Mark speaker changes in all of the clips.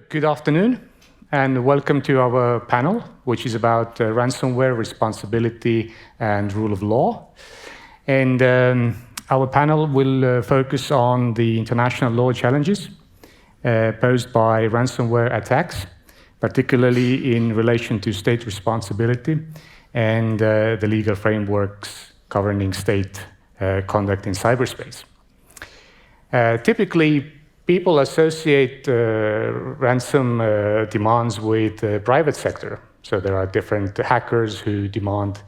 Speaker 1: Good afternoon, and welcome to our panel, which is about ransomware, responsibility, and rule of law. And our panel will focus on the international law challenges posed by ransomware attacks, particularly in relation to state responsibility and the legal frameworks governing state conduct in cyberspace. Typically, people associate ransom demands with the private sector. So there are different hackers who demand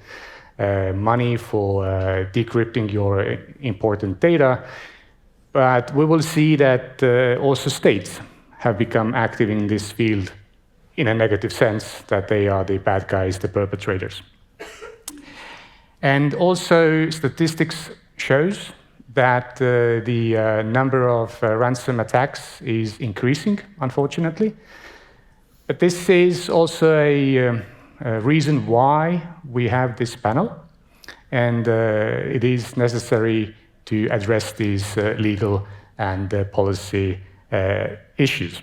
Speaker 1: money for decrypting your important data. But we will see that also states have become active in this field in a negative sense, that they are the bad guys, the perpetrators. And also statistics shows that the number of ransom attacks is increasing, unfortunately. But this is also a reason why we have this panel, and it is necessary to address these legal and policy issues.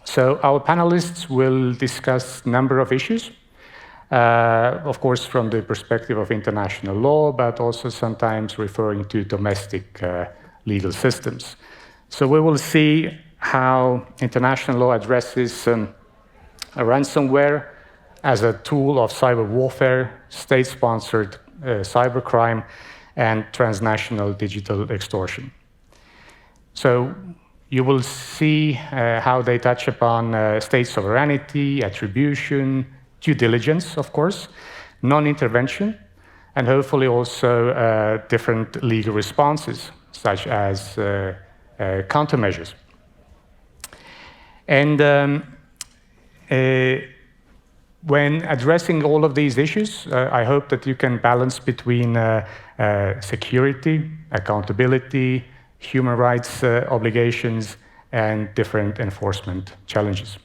Speaker 1: So our panelists will discuss a number of issues, of course, from the perspective of international law, but also sometimes referring to domestic legal systems. So we will see how international law addresses ransomware as a tool of cyber warfare, state-sponsored cybercrime, and transnational digital extortion. So you will see how they touch upon state sovereignty, attribution, due diligence, of course, non-intervention, and hopefully also different legal responses, such as countermeasures. And when addressing all of these issues, I hope that you can balance between security, accountability, human rights obligations, and different enforcement challenges.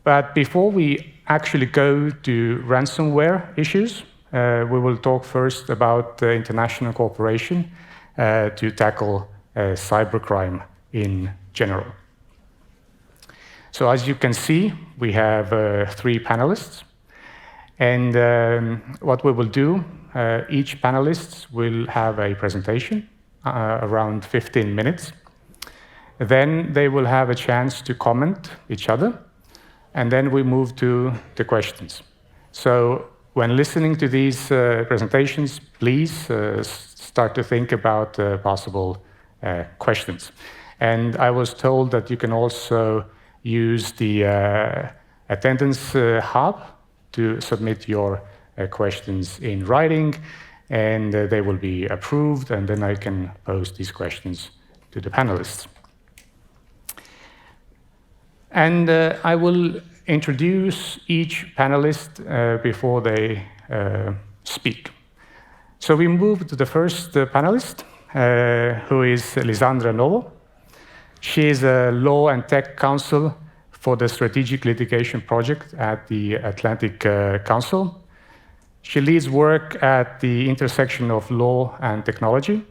Speaker 1: But before we actually go to ransomware issues, we will talk first about international cooperation to tackle cybercrime in general. So as you can see, we have 3 panelists. And what we will do, each panelist will have a presentation, around 15 minutes. Then they will have a chance to comment each other. And then we move to the questions. So when listening to these presentations, please start to think about possible questions. And I was told that you can also use the attendance hub to submit your questions in writing, and they will be approved, and then I can pose these questions to the panelists. And I will introduce each panelist before they speak. So we move to the first panelist, who is Lisandra Novo. She is a law and tech counsel for the Strategic Litigation Project at the Atlantic Council. She leads work at the intersection of law and technology,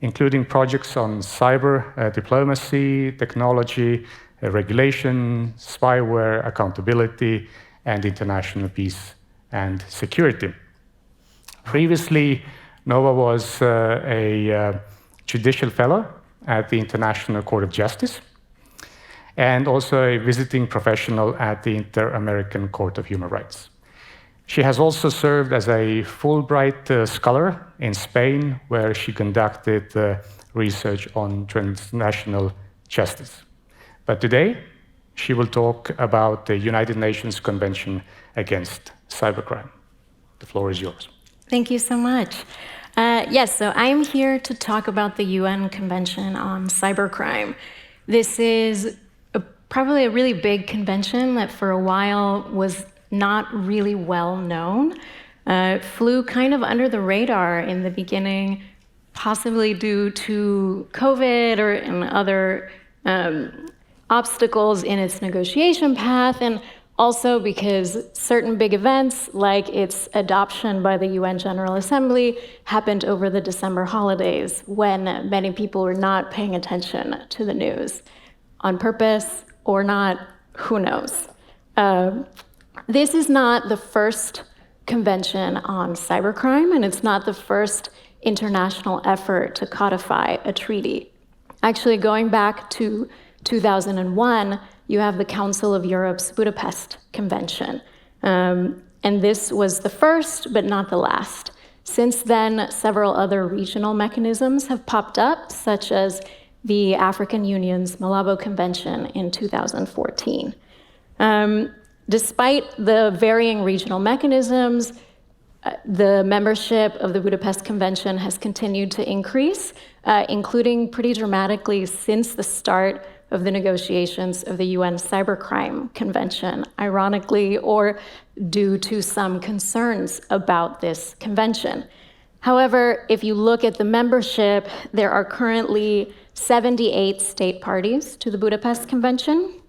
Speaker 1: including projects on cyber diplomacy, technology, regulation, spyware, accountability, and international peace and security. Previously, Novo was a judicial fellow at the International Court of Justice, and also a visiting professional at the Inter-American Court of Human Rights. She has also served as a Fulbright scholar in Spain, where she conducted research on transnational justice. But today, she will talk about the United Nations Convention Against Cybercrime. The floor is yours.
Speaker 2: Thank you so much. Yes, so I'm here to talk about the UN Convention on Cybercrime. This is probably a really big convention that for a while was not really well known. Flew kind of under the radar in the beginning, possibly due to COVID or in other obstacles in its negotiation path, and also because certain big events, like its adoption by the UN General Assembly, happened over the December holidays when many people were not paying attention to the news, on purpose or not, who knows? This is not the first convention on cybercrime, and it's not the first international effort to codify a treaty. Actually, going back to 2001, you have the Council of Europe's Budapest Convention. And this was the first, but not the last. Since then, several other regional mechanisms have popped up, such as the African Union's Malabo Convention in 2014. Despite the varying regional mechanisms, the membership of the Budapest Convention has continued to increase, including pretty dramatically since the start of the negotiations of the UN Cybercrime Convention, ironically, or due to some concerns about this convention. However, if you look at the membership, there are currently 78 state parties to the Budapest Convention.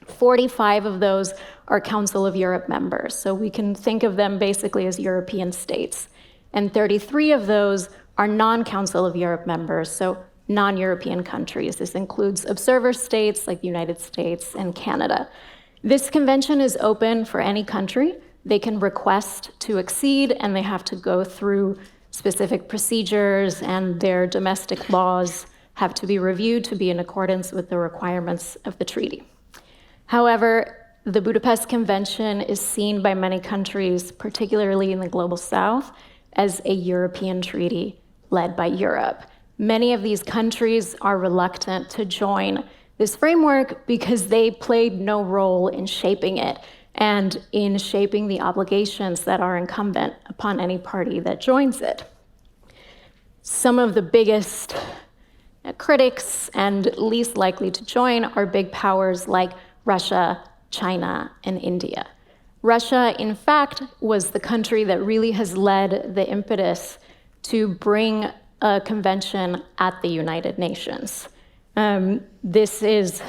Speaker 2: 45 of those are Council of Europe members, so we can think of them basically as European states. And 33 of those are non-Council of Europe members, so non-European countries. This includes observer states like the United States and Canada. This convention is open for any country. They can request to accede, and they have to go through specific procedures, and their domestic laws have to be reviewed to be in accordance with the requirements of the treaty. However, the Budapest Convention is seen by many countries, particularly in the global south, as a European treaty led by Europe. Many of these countries are reluctant to join this framework because they played no role in shaping it and in shaping the obligations that are incumbent upon any party that joins it. Some of the biggest critics and least likely to join are big powers like Russia, China, and India. Russia, in fact, was the country that really has led the impetus to bring a convention at the United Nations. This is,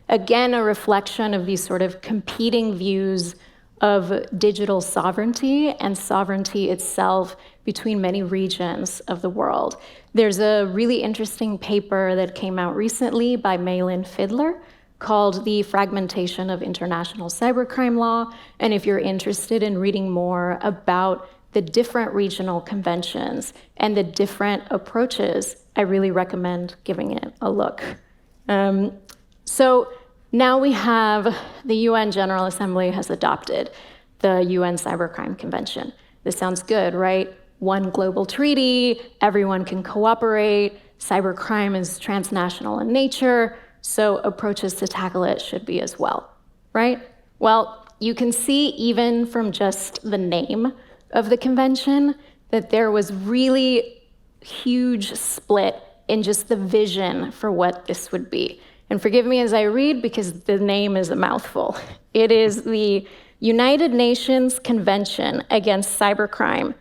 Speaker 2: again, a reflection of these sort of competing views of digital sovereignty and sovereignty itself between many regions of the world. There's a really interesting paper that came out recently by Mele and Fiedler called The Fragmentation of International Cybercrime Law. And if you're interested in reading more about the different regional conventions and the different approaches, I really recommend giving it a look. So now we have the UN General Assembly has adopted the UN Cybercrime Convention. This sounds good, right? One global treaty, everyone can cooperate, cybercrime is transnational in nature, so approaches to tackle it should be as well, right? Well, you can see even from just the name of the convention that there was really huge split in just the vision for what this would be. And forgive me as I read because the name is a mouthful. It is the United Nations Convention Against Cybercrime,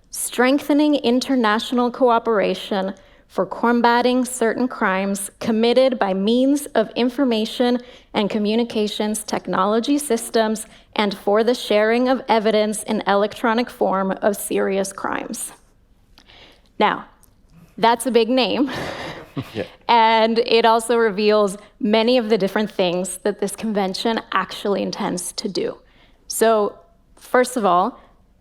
Speaker 2: strengthening international cooperation for combating certain crimes committed by means of information and communications technology systems and for the sharing of evidence in electronic form of serious crimes. Now, that's a big name. Yeah. And it also reveals many of the different things that this convention actually intends to do. So, first of all,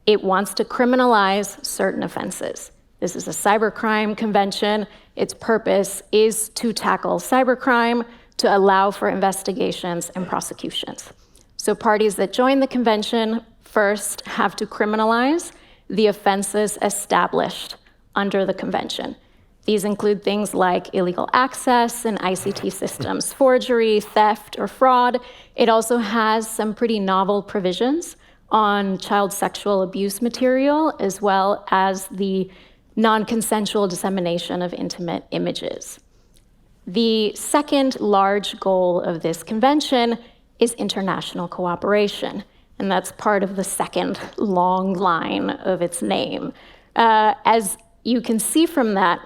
Speaker 2: it wants to criminalize certain offenses. This is a cybercrime convention. Its purpose is to tackle cybercrime, to allow for investigations and prosecutions. So parties that join the convention first have to criminalize the offenses established under the convention. These include things like illegal access and ICT systems, forgery, theft, or fraud. It also has some pretty novel provisions on child sexual abuse material, as well as the non-consensual dissemination of intimate images. The second large goal of this convention is international cooperation, and that's part of the second long line of its name. As you can see from that,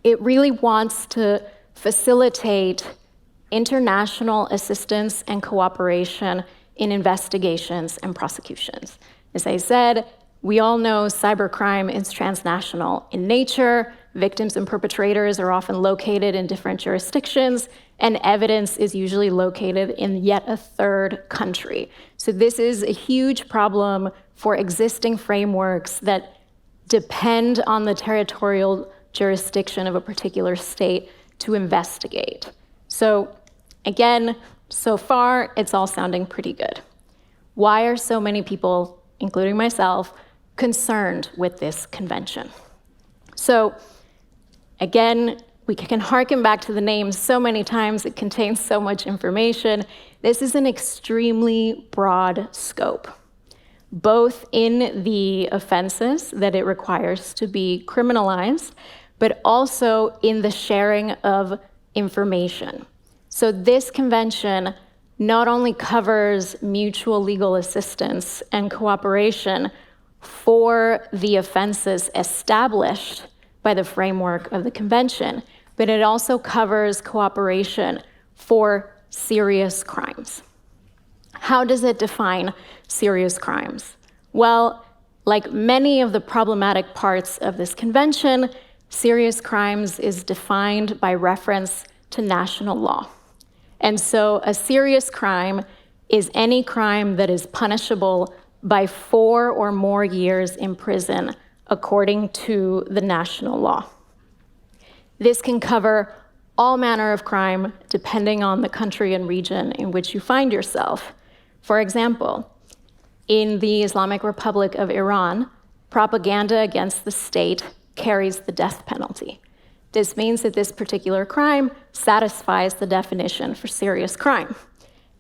Speaker 2: it really wants to facilitate international assistance and cooperation in investigations and prosecutions. As I said, we all know cybercrime is transnational in nature. victims and perpetrators are often located in different jurisdictions, and evidence is usually located in yet a third country. So this is a huge problem for existing frameworks that depend on the territorial jurisdiction of a particular state to investigate. So again, so far, it's all sounding pretty good. Why are so many people, including myself, concerned with this convention? So again, we can harken back to the name so many times. It contains so much information. This is an extremely broad scope, both in the offenses that it requires to be criminalized, but also in the sharing of information. So this convention not only covers mutual legal assistance and cooperation for the offenses established by the framework of the convention, but it also covers cooperation for serious crimes. How does it define serious crimes? Well, like many of the problematic parts of this convention, serious crimes is defined by reference to national law. And so a serious crime is any crime that is punishable by 4 or more years in prison according to the national law. This can cover all manner of crime depending on the country and region in which you find yourself. For example, in the Islamic Republic of Iran, propaganda against the state carries the death penalty. This means that this particular crime satisfies the definition for serious crime.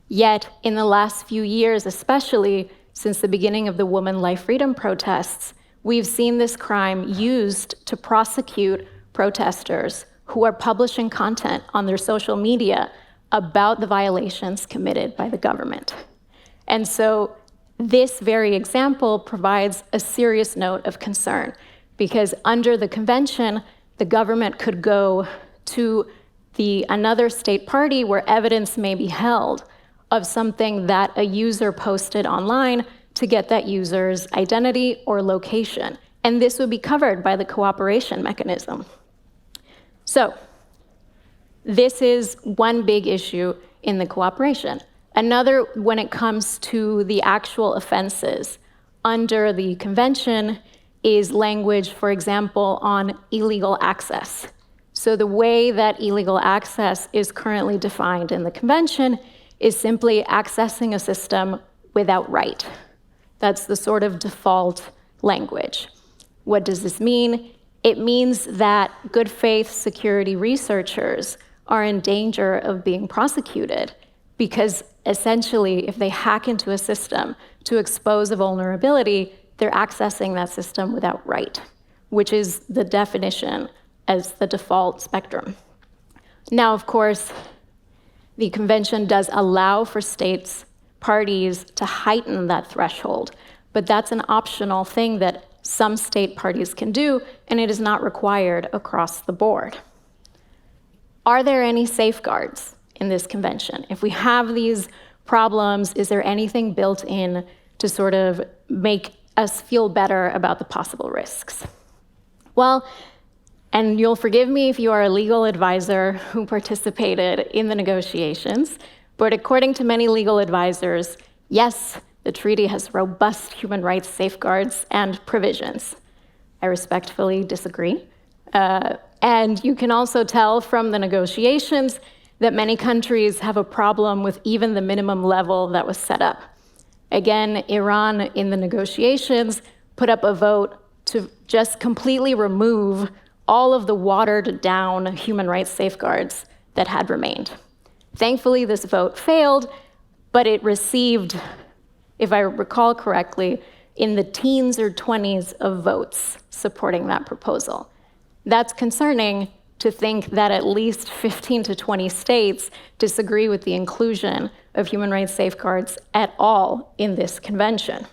Speaker 2: Yet, in the last few years, especially since the beginning of the Women Life Freedom protests, we've seen this crime used to prosecute protesters who are publishing content on their social media about the violations committed by the government. And so this very example provides a serious note of concern, because under the convention, the government could go to another state party where evidence may be held of something that a user posted online to get that user's identity or location. And this would be covered by the cooperation mechanism. So this is one big issue in the cooperation. Another, when it comes to the actual offenses under the convention, is language, for example, on illegal access. So the way that illegal access is currently defined in the convention is simply accessing a system without right. That's the sort of default language. What does this mean? It means that good faith security researchers are in danger of being prosecuted because essentially, if they hack into a system to expose a vulnerability, they're accessing that system without right, which is the definition as the default spectrum. Now, of course, the convention does allow for states, parties to heighten that threshold, but that's an optional thing that some state parties can do, and it is not required across the board. Are there any safeguards in this convention? If we have these problems, is there anything built in to sort of make us feel better about the possible risks? Well, and you'll forgive me if you are a legal advisor who participated in the negotiations, but according to many legal advisors, yes, the treaty has robust human rights safeguards and provisions. I respectfully disagree. And you can also tell from the negotiations that many countries have a problem with even the minimum level that was set up. Again, Iran in the negotiations put up a vote to just completely remove all of the watered down human rights safeguards that had remained. Thankfully, this vote failed, but it received, if I recall correctly, in the teens or 20s of votes supporting that proposal. That's concerning to think that at least 15 to 20 states disagree with the inclusion of human rights safeguards at all in this convention.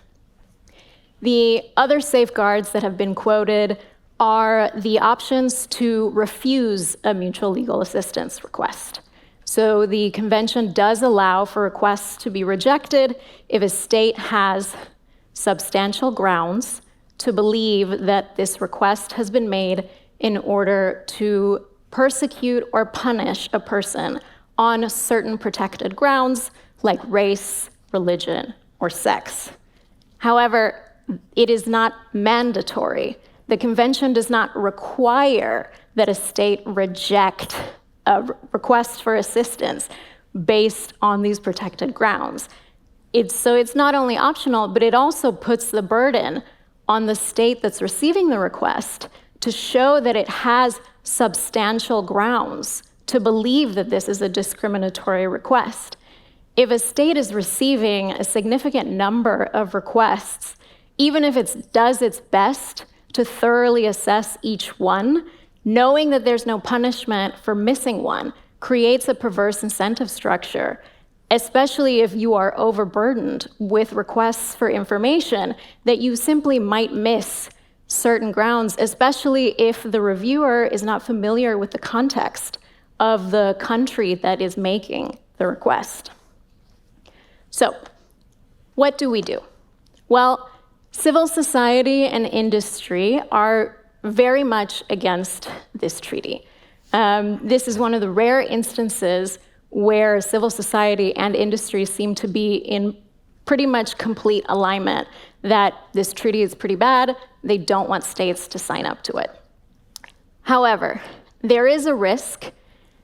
Speaker 2: The other safeguards that have been quoted are the options to refuse a mutual legal assistance request. So the convention does allow for requests to be rejected if a state has substantial grounds to believe that this request has been made in order to persecute or punish a person on certain protected grounds like race, religion, or sex. However, it is not mandatory. The convention does not require that a state reject a request for assistance based on these protected grounds. So it's not only optional, but it also puts the burden on the state that's receiving the request to show that it has substantial grounds to believe that this is a discriminatory request. If a state is receiving a significant number of requests, even if it does its best to thoroughly assess each one, knowing that there's no punishment for missing one creates a perverse incentive structure, especially if you are overburdened with requests for information that you simply might miss certain grounds, especially if the reviewer is not familiar with the context of the country that is making the request. So, what do we do? Well, civil society and industry are very much against this treaty. This is one of the rare instances where civil society and industry seem to be in pretty much complete alignment that this treaty is pretty bad, they don't want states to sign up to it. However, there is a risk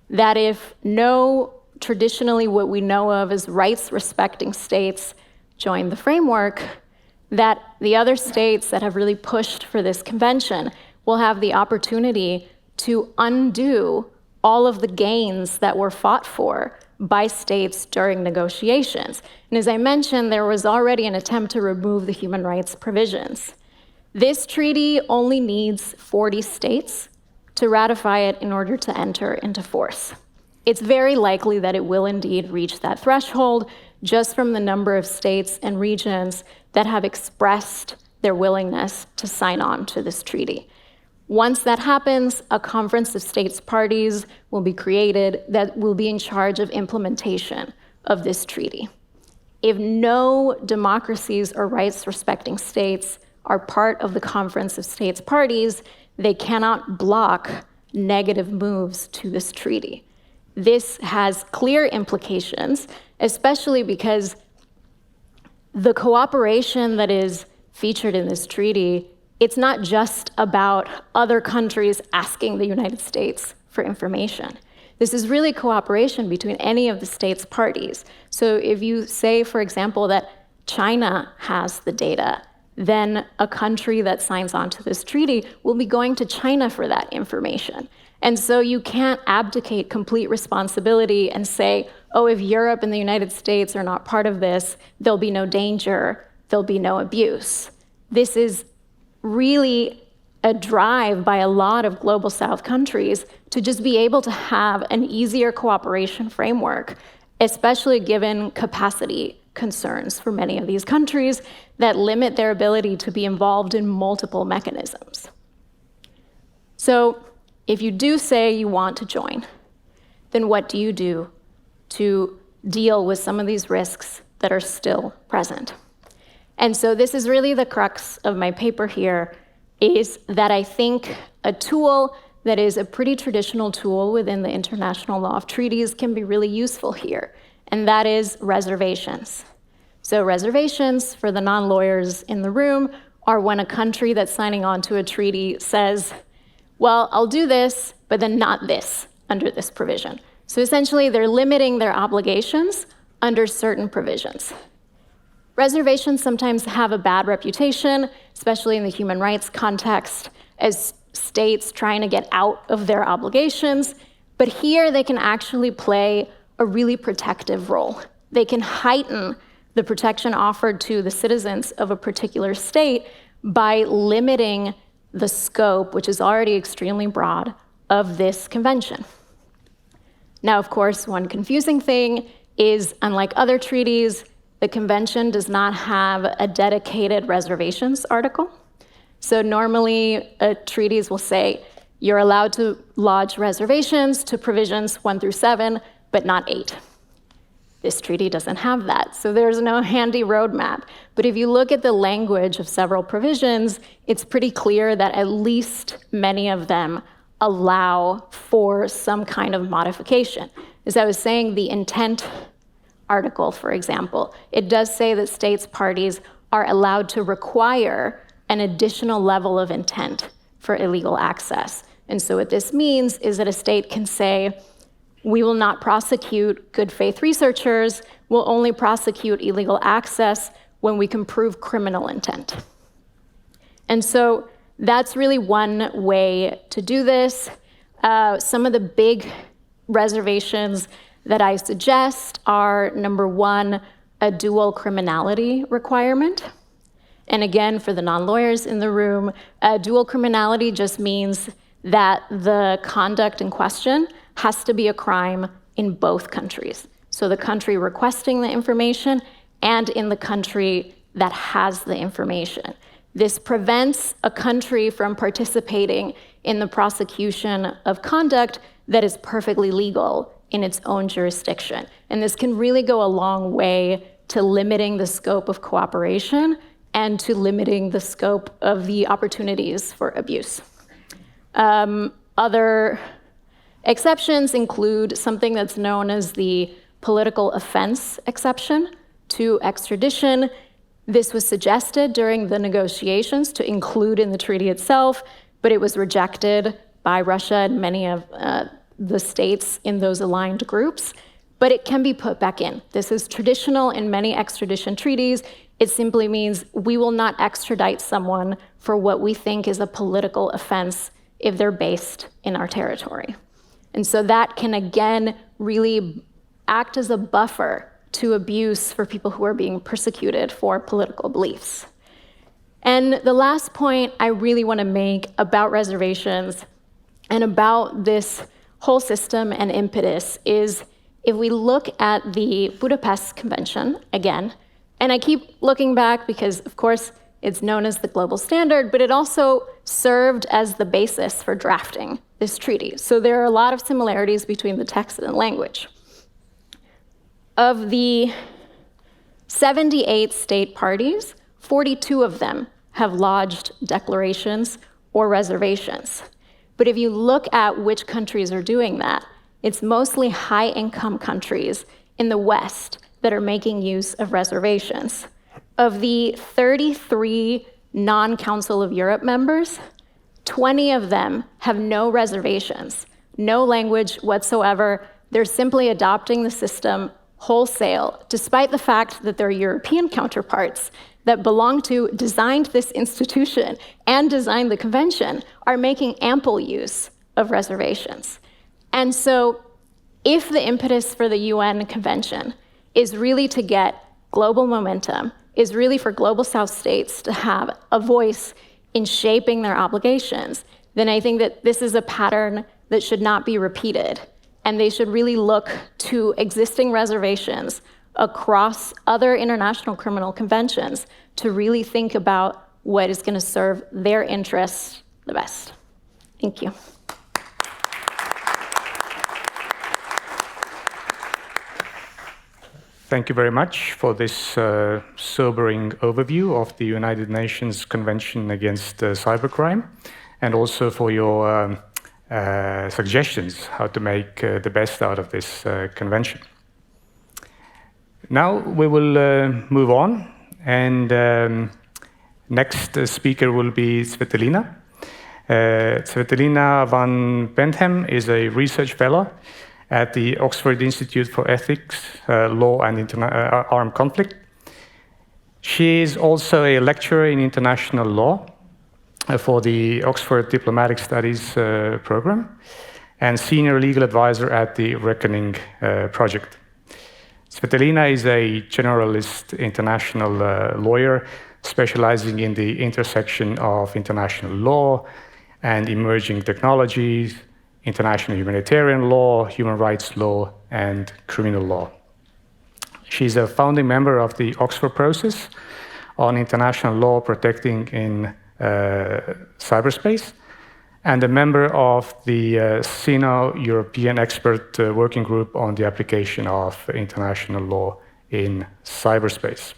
Speaker 2: that if no traditionally what we know of as rights-respecting states join the framework, that the other states that have really pushed for this convention will have the opportunity to undo all of the gains that were fought for by states during negotiations. And as I mentioned, there was already an attempt to remove the human rights provisions. This treaty only needs 40 states to ratify it in order to enter into force. It's very likely that it will indeed reach that threshold just from the number of states and regions that have expressed their willingness to sign on to this treaty. Once that happens, a conference of states parties will be created that will be in charge of implementation of this treaty. If no democracies or rights-respecting states are part of the conference of states parties, they cannot block negative moves to this treaty. This has clear implications, especially because the cooperation that is featured in this treaty, it's not just about other countries asking the United States for information. This is really cooperation between any of the states parties. So if you say, for example, that China has the data, then a country that signs on to this treaty will be going to China for that information. And so you can't abdicate complete responsibility and say, oh, if Europe and the United States are not part of this, there'll be no danger, there'll be no abuse. This is really a drive by a lot of global South countries to just be able to have an easier cooperation framework, especially given capacity concerns for many of these countries that limit their ability to be involved in multiple mechanisms. So if you do say you want to join, then what do you do to deal with some of these risks that are still present? And so this is really the crux of my paper here, is that I think a tool that is a pretty traditional tool within the international law of treaties can be really useful here, and that is reservations. So reservations, for the non-lawyers in the room, are when a country that's signing on to a treaty says, well, I'll do this, but then not this under this provision. So essentially, they're limiting their obligations under certain provisions. Reservations sometimes have a bad reputation, especially in the human rights context, as states trying to get out of their obligations. But here they can actually play a really protective role. They can heighten the protection offered to the citizens of a particular state by limiting the scope, which is already extremely broad, of this convention. Now, of course, one confusing thing is, unlike other treaties, the convention does not have a dedicated reservations article. So normally, treaties will say, you're allowed to lodge reservations to provisions 1 through 7, but not 8. This treaty doesn't have that, so there's no handy roadmap. But if you look at the language of several provisions, it's pretty clear that at least many of them allow for some kind of modification. As I was saying, the intent article, for example, it does say that states parties are allowed to require an additional level of intent for illegal access. And so what this means is that a state can say, we will not prosecute good faith researchers, we'll only prosecute illegal access when we can prove criminal intent. And so that's really one way to do this. Some of the big reservations that I suggest are, number one, a dual criminality requirement. And again, for the non-lawyers in the room, dual criminality just means that the conduct in question has to be a crime in both countries. So the country requesting the information and in the country that has the information. This prevents a country from participating in the prosecution of conduct that is perfectly legal in its own jurisdiction. And this can really go a long way to limiting the scope of cooperation and to limiting the scope of the opportunities for abuse. Other exceptions include something that's known as the political offense exception to extradition. This was suggested during the negotiations to include in the treaty itself, but it was rejected by Russia and many of the states in those aligned groups. But it can be put back in. This is traditional in many extradition treaties. It simply means we will not extradite someone for what we think is a political offense if they're based in our territory. And so that can, again, really act as a buffer to abuse for people who are being persecuted for political beliefs. And the last point I really want to make about reservations and about this whole system and impetus is if we look at the Budapest Convention, again, and I keep looking back because, of course, it's known as the global standard, but it also served as the basis for drafting this treaty. So there are a lot of similarities between the text and the language. Of the 78 state parties, 42 of them have lodged declarations or reservations. But if you look at which countries are doing that, it's mostly high-income countries in the West that are making use of reservations. Of the 33 non-Council of Europe members, 20 of them have no reservations, no language whatsoever. They're simply adopting the system wholesale, despite the fact that their European counterparts that belong to, designed this institution and designed the convention, are making ample use of reservations. And so if the impetus for the UN Convention is really to get global momentum, is really for global South states to have a voice in shaping their obligations, then I think that this is a pattern that should not be repeated. And they should really look to existing reservations across other international criminal conventions to really think about what is going to serve their interests the best. Thank you.
Speaker 1: Thank you very much for this sobering overview of the United Nations Convention Against Cybercrime, and also for your suggestions how to make the best out of this convention. Now we will move on, and next speaker will be Tsvetelina. Tsvetelina van Benthem is a research fellow at the Oxford Institute for Ethics, Law and Armed Conflict. She is also a lecturer in international law for the Oxford Diplomatic Studies program and senior legal advisor at the Reckoning project. Tsvetelina is a generalist international lawyer specializing in the intersection of international law and emerging technologies, international humanitarian law, human rights law, and criminal law. She's a founding member of the Oxford Process on International Law Protecting in Cyberspace, and a member of the Sino-European Expert Working Group on the application of international law in cyberspace.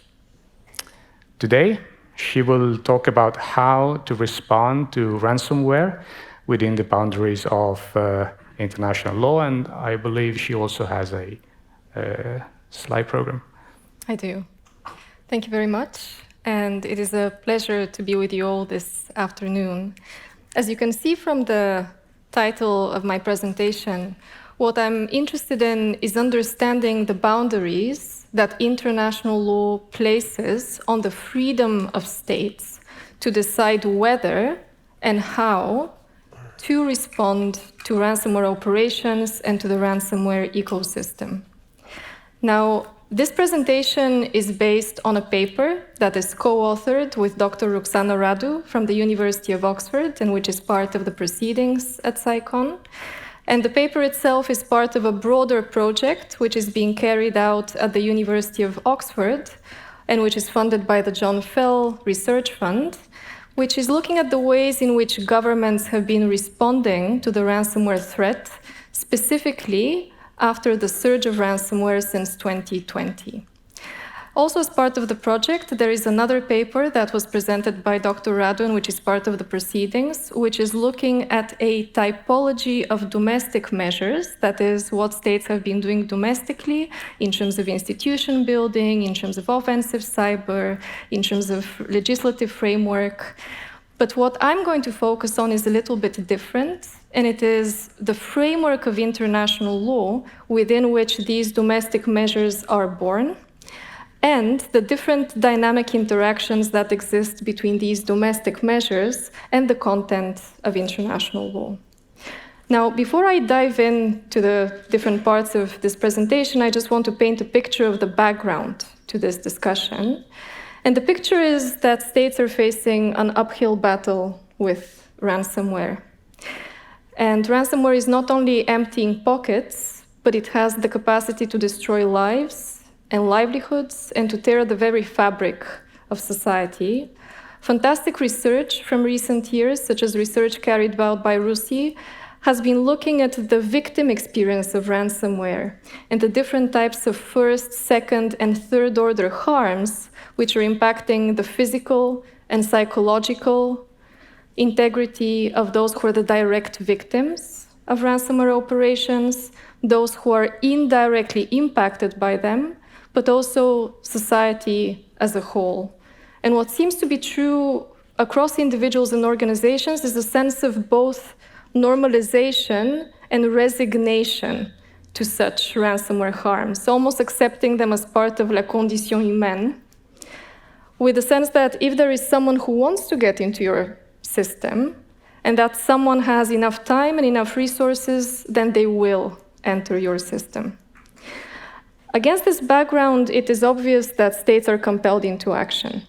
Speaker 1: Today, she will talk about how to respond to ransomware within the boundaries of international law, and I believe she also has a slide program.
Speaker 3: I do. Thank you very much, and it is a pleasure to be with you all this afternoon. As you can see from the title of my presentation, what I'm interested in is understanding the boundaries that international law places on the freedom of states to decide whether and how to respond to ransomware operations and to the ransomware ecosystem. Now, this presentation is based on a paper that is co-authored with Dr. Roxana Radu from the University of Oxford, and which is part of the proceedings at SciCon. And the paper itself is part of a broader project which is being carried out at the University of Oxford, and which is funded by the John Fell Research Fund, which is looking at the ways in which governments have been responding to the ransomware threat, specifically after the surge of ransomware since 2020. Also, as part of the project, there is another paper that was presented by Dr. Radun, which is part of the proceedings, which is looking at a typology of domestic measures, that is, what states have been doing domestically in terms of institution building, in terms of offensive cyber, in terms of legislative framework. But what I'm going to focus on is a little bit different, and it is the framework of international law within which these domestic measures are born, and the different dynamic interactions that exist between these domestic measures and the content of international law. Now, before I dive into the different parts of this presentation, I just want to paint a picture of the background to this discussion. And the picture is that states are facing an uphill battle with ransomware. And ransomware is not only emptying pockets, but it has the capacity to destroy lives and livelihoods and to tear the very fabric of society. Fantastic research from recent years, such as research carried out by RUSI, has been looking at the victim experience of ransomware and the different types of first, second, and third order harms which are impacting the physical and psychological integrity of those who are the direct victims of ransomware operations, those who are indirectly impacted by them, but also society as a whole. And what seems to be true across individuals and organizations is a sense of both normalization and resignation to such ransomware harms, almost accepting them as part of la condition humaine, with the sense that if there is someone who wants to get into your system, and that someone has enough time and enough resources, then they will enter your system. Against this background, it is obvious that states are compelled into action.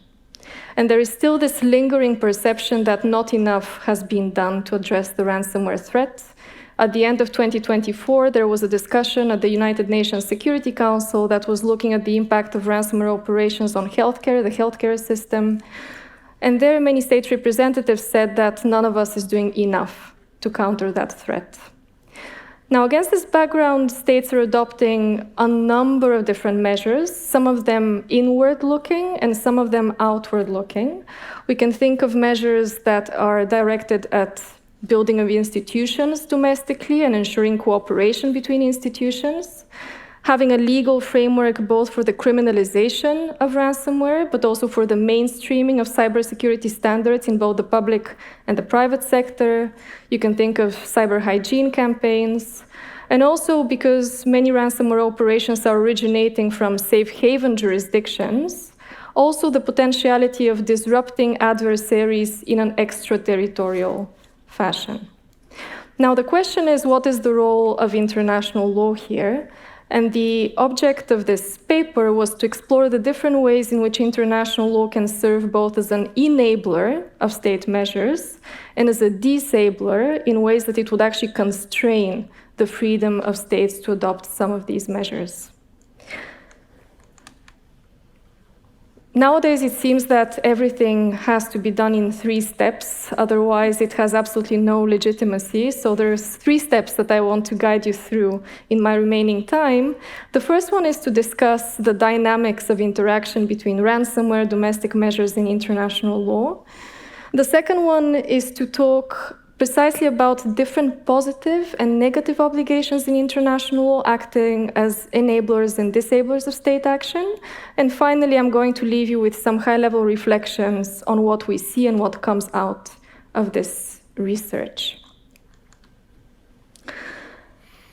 Speaker 3: And there is still this lingering perception that not enough has been done to address the ransomware threat. At the end of 2024, there was a discussion at the United Nations Security Council that was looking at the impact of ransomware operations on healthcare, the healthcare system. And there, many state representatives said that none of us is doing enough to counter that threat. Now, against this background, states are adopting a number of different measures, some of them inward-looking and some of them outward-looking. We can think of measures that are directed at building of institutions domestically and ensuring cooperation between institutions, having a legal framework both for the criminalization of ransomware, but also for the mainstreaming of cybersecurity standards in both the public and the private sector. You can think of cyber hygiene campaigns. And also because many ransomware operations are originating from safe haven jurisdictions, also the potentiality of disrupting adversaries in an extraterritorial fashion. Now, the question is, what is the role of international law here? And the object of this paper was to explore the different ways in which international law can serve both as an enabler of state measures and as a disabler in ways that it would actually constrain the freedom of states to adopt some of these measures. Nowadays, it seems that everything has to be done in 3 steps, otherwise it has absolutely no legitimacy. So there's 3 steps that I want to guide you through in my remaining time. The first one is to discuss the dynamics of interaction between ransomware, domestic measures, and international law. The second one is to talk precisely about different positive and negative obligations in international law acting as enablers and disablers of state action. And finally, I'm going to leave you with some high-level reflections on what we see and what comes out of this research.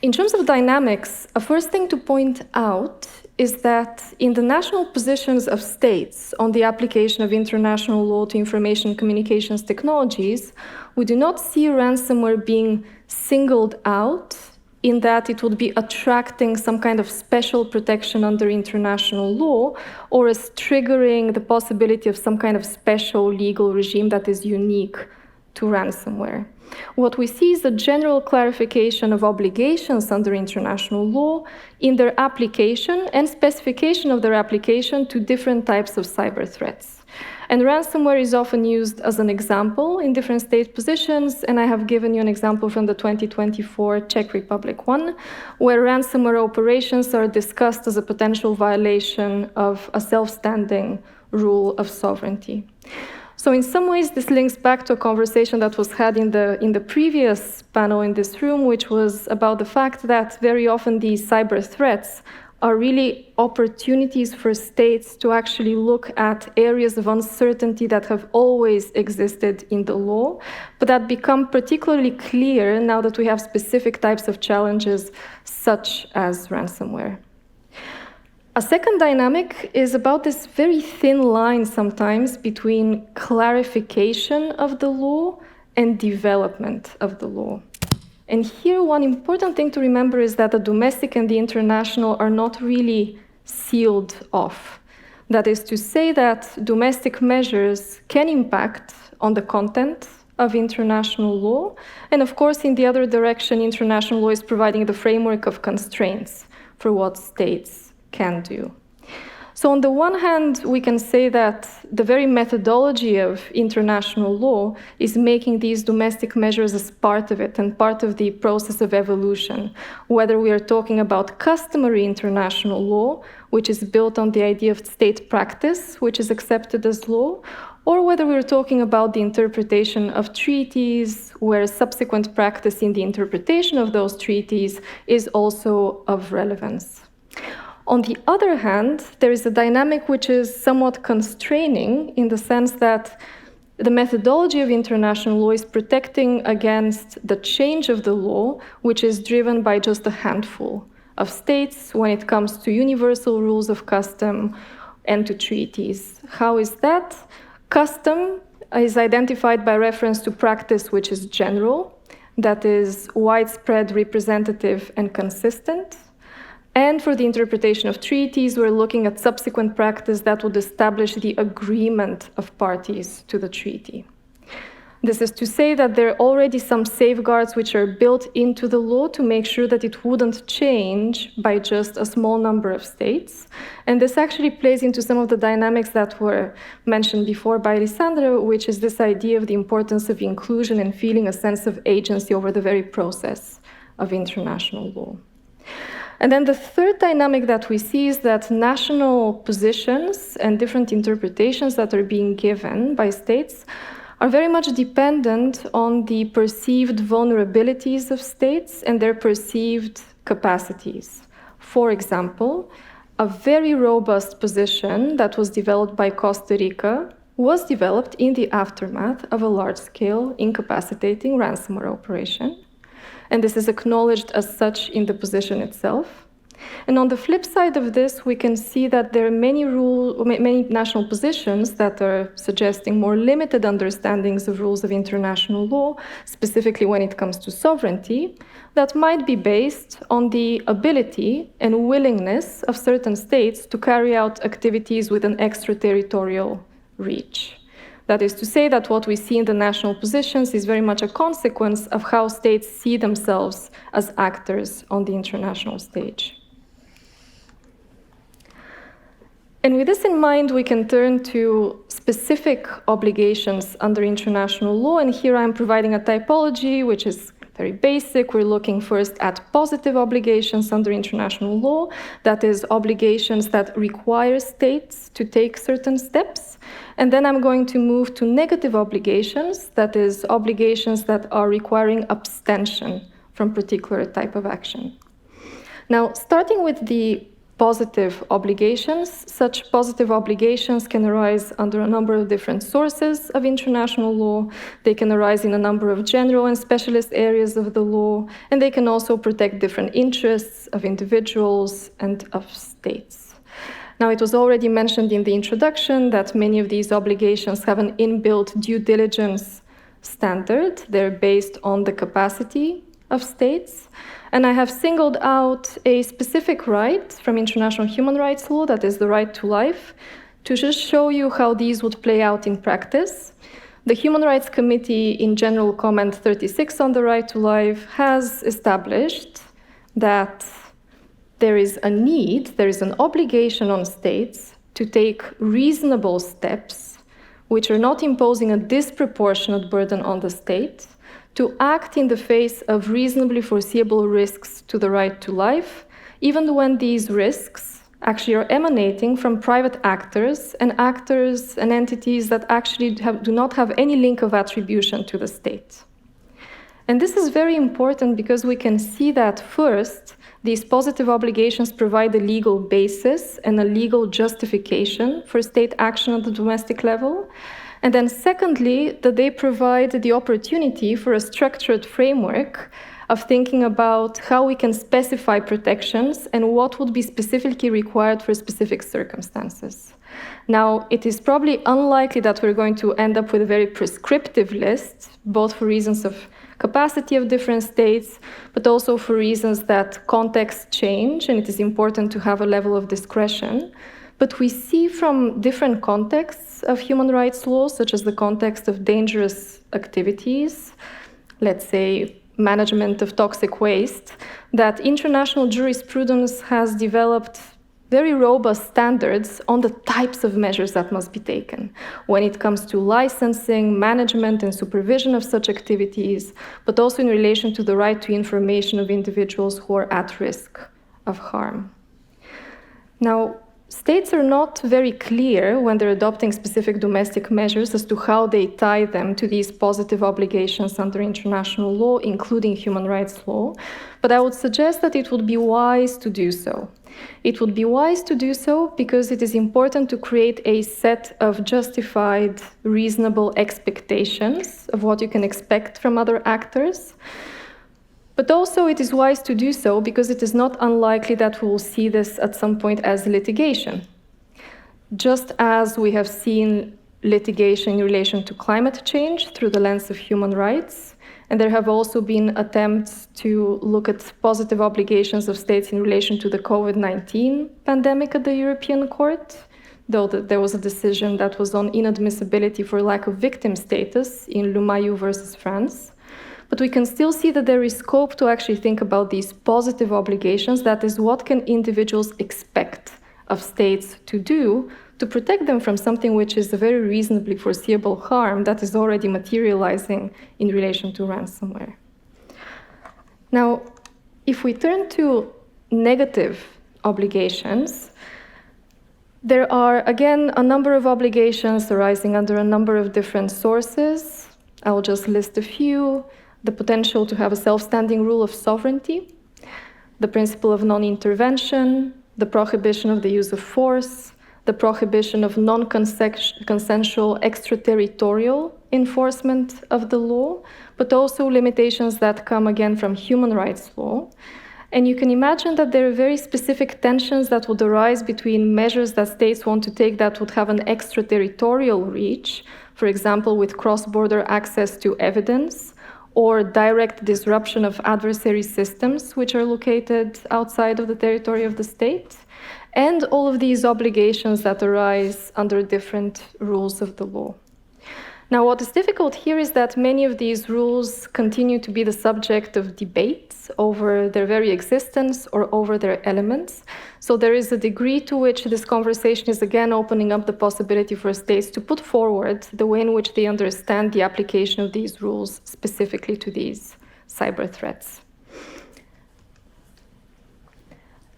Speaker 3: In terms of dynamics, a first thing to point out is that in the national positions of states on the application of international law to information communications technologies, we do not see ransomware being singled out in that it would be attracting some kind of special protection under international law or as triggering the possibility of some kind of special legal regime that is unique to ransomware. What we see is a general clarification of obligations under international law in their application and specification of their application to different types of cyber threats. And ransomware is often used as an example in different state positions, and I have given you an example from the 2024 Czech Republic one, where ransomware operations are discussed as a potential violation of a self-standing rule of sovereignty. So in some ways, this links back to a conversation that was had in the previous panel in this room, which was about the fact that very often these cyber threats are really opportunities for states to actually look at areas of uncertainty that have always existed in the law, but that become particularly clear now that we have specific types of challenges, such as ransomware. A second dynamic is about this very thin line sometimes between clarification of the law and development of the law. And here one important thing to remember is that the domestic and the international are not really sealed off. That is to say that domestic measures can impact on the content of international law, and of course in the other direction, international law is providing the framework of constraints for what states can do. So on the one hand, we can say that the very methodology of international law is making these domestic measures as part of it and part of the process of evolution, whether we are talking about customary international law, which is built on the idea of state practice, which is accepted as law, or whether we're talking about the interpretation of treaties, where subsequent practice in the interpretation of those treaties is also of relevance. On the other hand, there is a dynamic which is somewhat constraining in the sense that the methodology of international law is protecting against the change of the law, which is driven by just a handful of states when it comes to universal rules of custom and to treaties. How is that? Custom is identified by reference to practice which is general, that is widespread, representative, and consistent. And for the interpretation of treaties, we're looking at subsequent practice that would establish the agreement of parties to the treaty. This is to say that there are already some safeguards which are built into the law to make sure that it wouldn't change by just a small number of states. And this actually plays into some of the dynamics that were mentioned before by Lisandra, which is this idea of the importance of inclusion and feeling a sense of agency over the very process of international law. And then the third dynamic that we see is that national positions and different interpretations that are being given by states are very much dependent on the perceived vulnerabilities of states and their perceived capacities. For example, a very robust position that was developed by Costa Rica was developed in the aftermath of a large-scale incapacitating ransomware operation. And this is acknowledged as such in the position itself. And on the flip side of this, we can see that there are many national positions that are suggesting more limited understandings of rules of international law, specifically when it comes to sovereignty, that might be based on the ability and willingness of certain states to carry out activities with an extraterritorial reach. That is to say that what we see in the national positions is very much a consequence of how states see themselves as actors on the international stage. And with this in mind, we can turn to specific obligations under international law. And here I'm providing a typology which is very basic. We're looking first at positive obligations under international law, that is, obligations that require states to take certain steps. And then I'm going to move to negative obligations, that is, obligations that are requiring abstention from particular type of action. Now, starting with the positive obligations, such positive obligations can arise under a number of different sources of international law. They can arise in a number of general and specialist areas of the law, and they can also protect different interests of individuals and of states. Now, it was already mentioned in the introduction that many of these obligations have an inbuilt due diligence standard. They're based on the capacity of states. And I have singled out a specific right from international human rights law, that is the right to life, to just show you how these would play out in practice. The Human Rights Committee, in General Comment 36 on the right to life, has established that there is a need, there is an obligation on states to take reasonable steps, which are not imposing a disproportionate burden on the state, to act in the face of reasonably foreseeable risks to the right to life, even when these risks actually are emanating from private actors and entities that actually do not have any link of attribution to the state. And this is very important because we can see that first, these positive obligations provide a legal basis and a legal justification for state action at the domestic level. And then secondly, that they provide the opportunity for a structured framework of thinking about how we can specify protections and what would be specifically required for specific circumstances. Now, it is probably unlikely that we're going to end up with a very prescriptive list, both for reasons of capacity of different states, but also for reasons that contexts change, and it is important to have a level of discretion. But we see from different contexts of human rights law, such as the context of dangerous activities, let's say management of toxic waste, that international jurisprudence has developed very robust standards on the types of measures that must be taken when it comes to licensing, management, and supervision of such activities, but also in relation to the right to information of individuals who are at risk of harm. Now, states are not very clear when they're adopting specific domestic measures as to how they tie them to these positive obligations under international law, including human rights law, but I would suggest that it would be wise to do so. It would be wise to do so because it is important to create a set of justified, reasonable expectations of what you can expect from other actors. But also it is wise to do so because it is not unlikely that we will see this at some point as litigation. Just as we have seen litigation in relation to climate change through the lens of human rights, and there have also been attempts to look at positive obligations of states in relation to the COVID-19 pandemic at the European Court, though there was a decision that was on inadmissibility for lack of victim status in Lumayou versus France. But we can still see that there is scope to actually think about these positive obligations. That is, what can individuals expect of states to do to protect them from something which is a very reasonably foreseeable harm that is already materializing in relation to ransomware. Now, if we turn to negative obligations, there are, again, a number of obligations arising under a number of different sources. I will just list a few. The potential to have a self-standing rule of sovereignty, the principle of non-intervention, the prohibition of the use of force, the prohibition of non-consensual extraterritorial enforcement of the law, but also limitations that come again from human rights law. And you can imagine that there are very specific tensions that would arise between measures that states want to take that would have an extraterritorial reach, for example, with cross-border access to evidence, or direct disruption of adversary systems which are located outside of the territory of the state, and all of these obligations that arise under different rules of the law. Now, what is difficult here is that many of these rules continue to be the subject of debates over their very existence or over their elements. So there is a degree to which this conversation is again opening up the possibility for states to put forward the way in which they understand the application of these rules specifically to these cyber threats.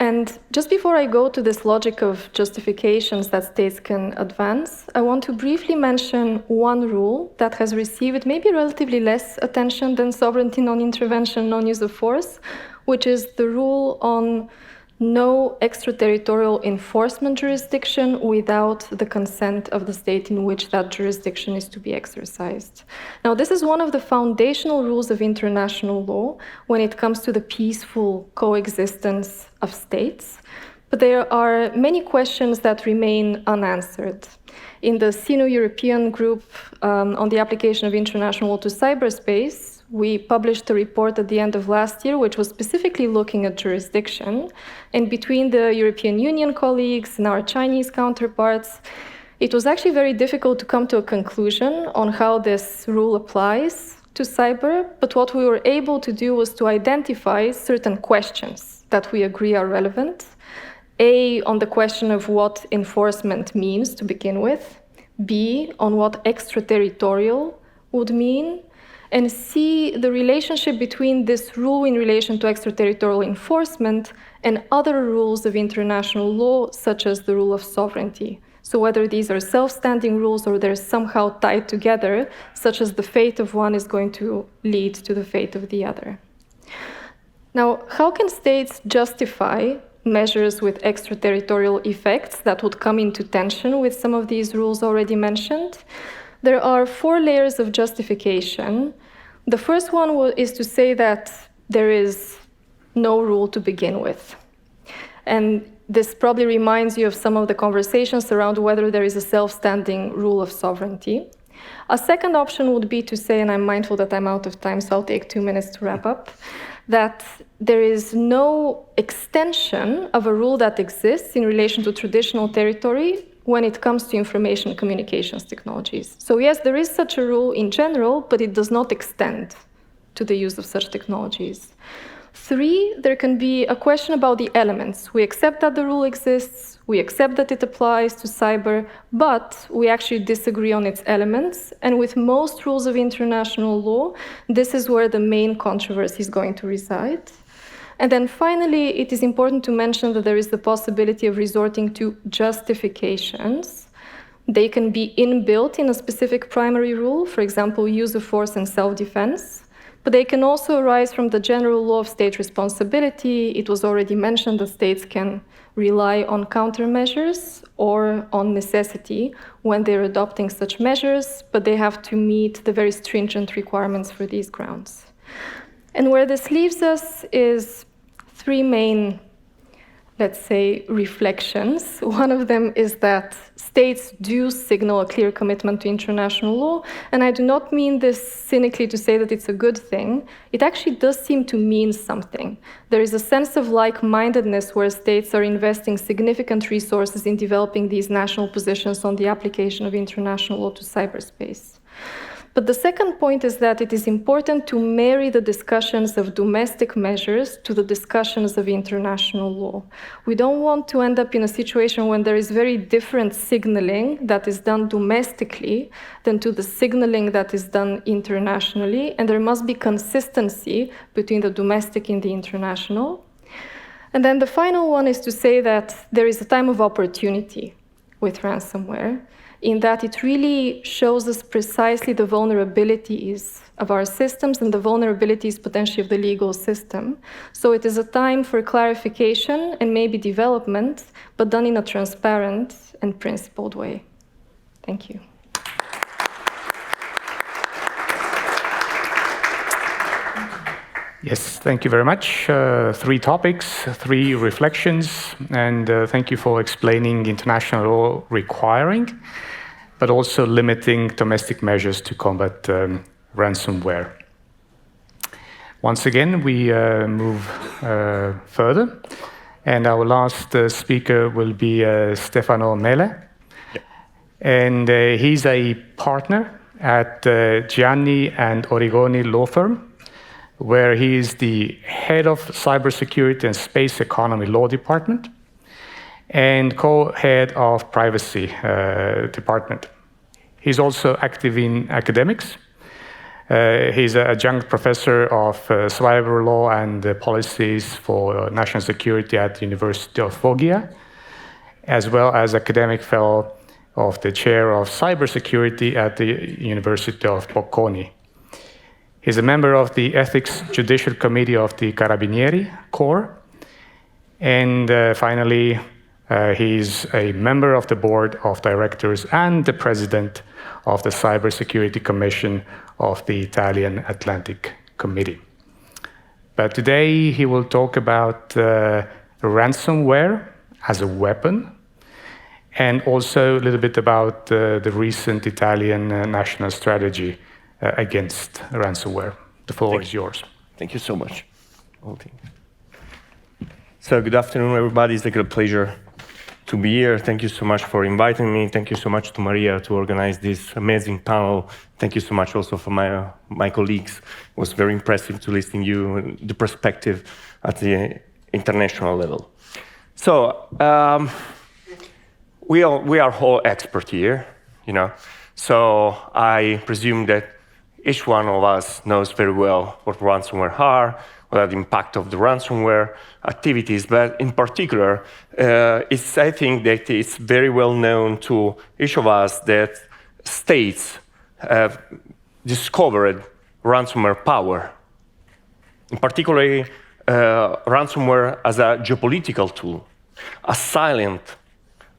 Speaker 3: And just before I go to this logic of justifications that states can advance, I want to briefly mention one rule that has received maybe relatively less attention than sovereignty, non-intervention, non-use of force, which is the rule on no extraterritorial enforcement jurisdiction without the consent of the state in which that jurisdiction is to be exercised. Now, this is one of the foundational rules of international law when it comes to the peaceful coexistence of states, but there are many questions that remain unanswered. In the Sino-European group on the application of international law to cyberspace, we published a report at the end of last year, which was specifically looking at jurisdiction. And between the European Union colleagues and our Chinese counterparts, it was actually very difficult to come to a conclusion on how this rule applies to cyber. But what we were able to do was to identify certain questions that we agree are relevant. A, on the question of what enforcement means to begin with. B, on what extraterritorial would mean. And C, the relationship between this rule in relation to extraterritorial enforcement and other rules of international law, such as the rule of sovereignty. So whether these are self-standing rules or they're somehow tied together, such as the fate of one is going to lead to the fate of the other. Now, how can states justify measures with extraterritorial effects that would come into tension with some of these rules already mentioned? There are 4 layers of justification. The first one is to say that there is no rule to begin with. And this probably reminds you of some of the conversations around whether there is a self-standing rule of sovereignty. A second option would be to say, and I'm mindful that I'm out of time, so I'll take 2 minutes to wrap up, that there is no extension of a rule that exists in relation to traditional territory when it comes to information communications technologies. So yes, there is such a rule in general, but it does not extend to the use of such technologies. 3, there can be a question about the elements. We accept that the rule exists, we accept that it applies to cyber, but we actually disagree on its elements. And with most rules of international law, this is where the main controversy is going to reside. And then finally, it is important to mention that there is the possibility of resorting to justifications. They can be inbuilt in a specific primary rule, for example, use of force and self-defense. But they can also arise from the general law of state responsibility. It was already mentioned that states can rely on countermeasures or on necessity when they're adopting such measures, but they have to meet the very stringent requirements for these grounds. And where this leaves us is 3 main, let's say, reflections. One of them is that states do signal a clear commitment to international law, and I do not mean this cynically to say that it's a good thing. It actually does seem to mean something. There is a sense of like-mindedness where states are investing significant resources in developing these national positions on the application of international law to cyberspace. But the second point is that it is important to marry the discussions of domestic measures to the discussions of international law. We don't want to end up in a situation when there is very different signaling that is done domestically than to the signaling that is done internationally, and there must be consistency between the domestic and the international. And then the final one is to say that there is a time of opportunity with ransomware, in that it really shows us precisely the vulnerabilities of our systems and the vulnerabilities potentially of the legal system. So it is a time for clarification and maybe development, but done in a transparent and principled way. Thank you.
Speaker 1: Yes, thank you very much. 3 topics, 3 reflections, and thank you for explaining international law requiring, but also limiting domestic measures to combat ransomware. Once again, we move further, and our last speaker will be Stefano Mele. Yep. And he's a partner at Gianni and Origoni law firm, where he is the head of cybersecurity and space economy law department and co-head of privacy department. He's also active in academics, He's an adjunct professor of cyber law and policies for national security at the University of Foggia, as well as academic fellow of the chair of cybersecurity at the University of Bocconi. He's a member of the Ethics Judicial Committee of the Carabinieri Corps. And finally, he's a member of the board of directors and the president of the Cybersecurity Commission of the Italian Atlantic Committee. But today he will talk about ransomware as a weapon, and also a little bit about the recent Italian national strategy against ransomware. The floor is yours.
Speaker 4: Thank you so much. So good afternoon, everybody. It's a great pleasure to be here. Thank you so much for inviting me. Thank you so much to Maria to organize this amazing panel. Thank you so much also for my colleagues. It was very impressive to listen to you, the perspective at the international level. So we are all experts here, you know. So I presume that each one of us knows very well what ransomware are, what are the impact of the ransomware activities, but in particular, I think that it's very well known to each of us that states have discovered ransomware power. In particular, ransomware as a geopolitical tool, a silent,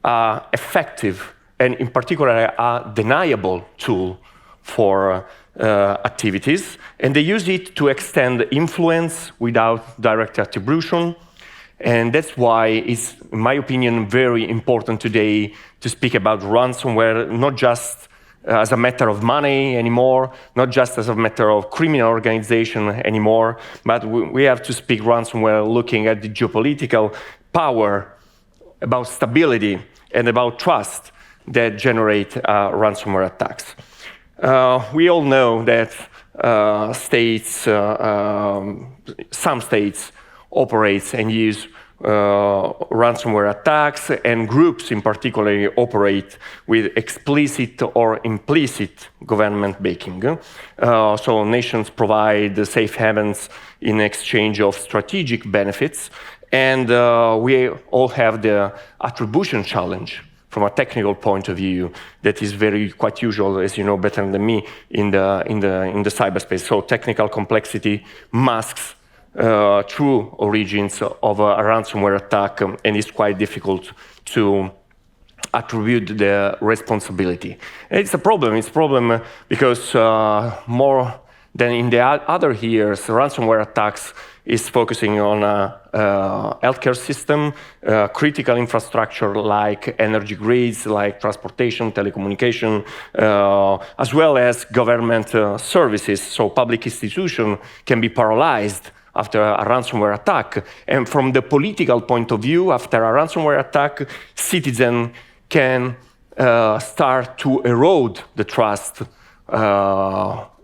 Speaker 4: effective, and in particular, a deniable tool for activities, and they use it to extend influence without direct attribution. And that's why it's, in my opinion, very important today to speak about ransomware, not just as a matter of money anymore, not just as a matter of criminal organization anymore, but we have to speak ransomware looking at the geopolitical power, about stability, and about trust that generate ransomware attacks. We all know that some states operate and use ransomware attacks, and groups in particular operate with explicit or implicit government backing. So nations provide safe havens in exchange of strategic benefits, and we all have the attribution challenge from a technical point of view that is quite usual, as you know better than me, in the cyberspace. So technical complexity masks true origins of a ransomware attack, and it's quite difficult to attribute the responsibility. And it's a problem. It's a problem because more than in the other years, ransomware attacks is focusing on a healthcare system, critical infrastructure like energy grids, like transportation, telecommunication, as well as government services. So public institutions can be paralyzed after a ransomware attack. And from the political point of view, after a ransomware attack, citizens can start to erode the trust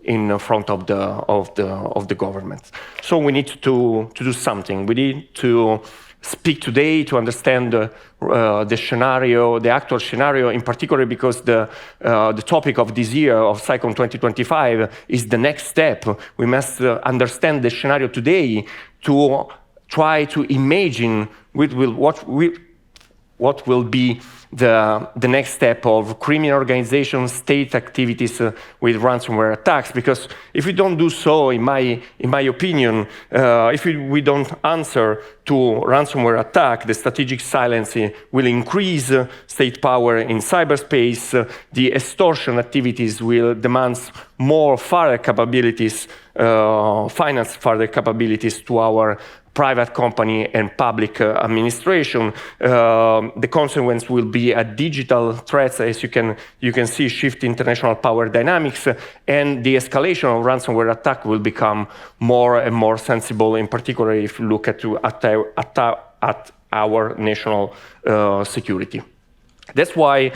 Speaker 4: in front of the government. So we need to do something. We need to speak today to understand the scenario, the actual scenario, in particular because the topic of this year of CyCon 2025 is the next step. We must understand the scenario today to try to imagine what will be the next step of criminal organizations, state activities with ransomware attacks. Because if we don't do so, in my opinion, if we don't answer to ransomware attack, the strategic silence will increase state power in cyberspace. The extortion activities will demand more further capabilities, finance further capabilities to our private company and public administration. The consequence will be a digital threat, as you can see, shift international power dynamics, and the escalation of ransomware attack will become more and more sensible, in particular if you look at our national security. That's why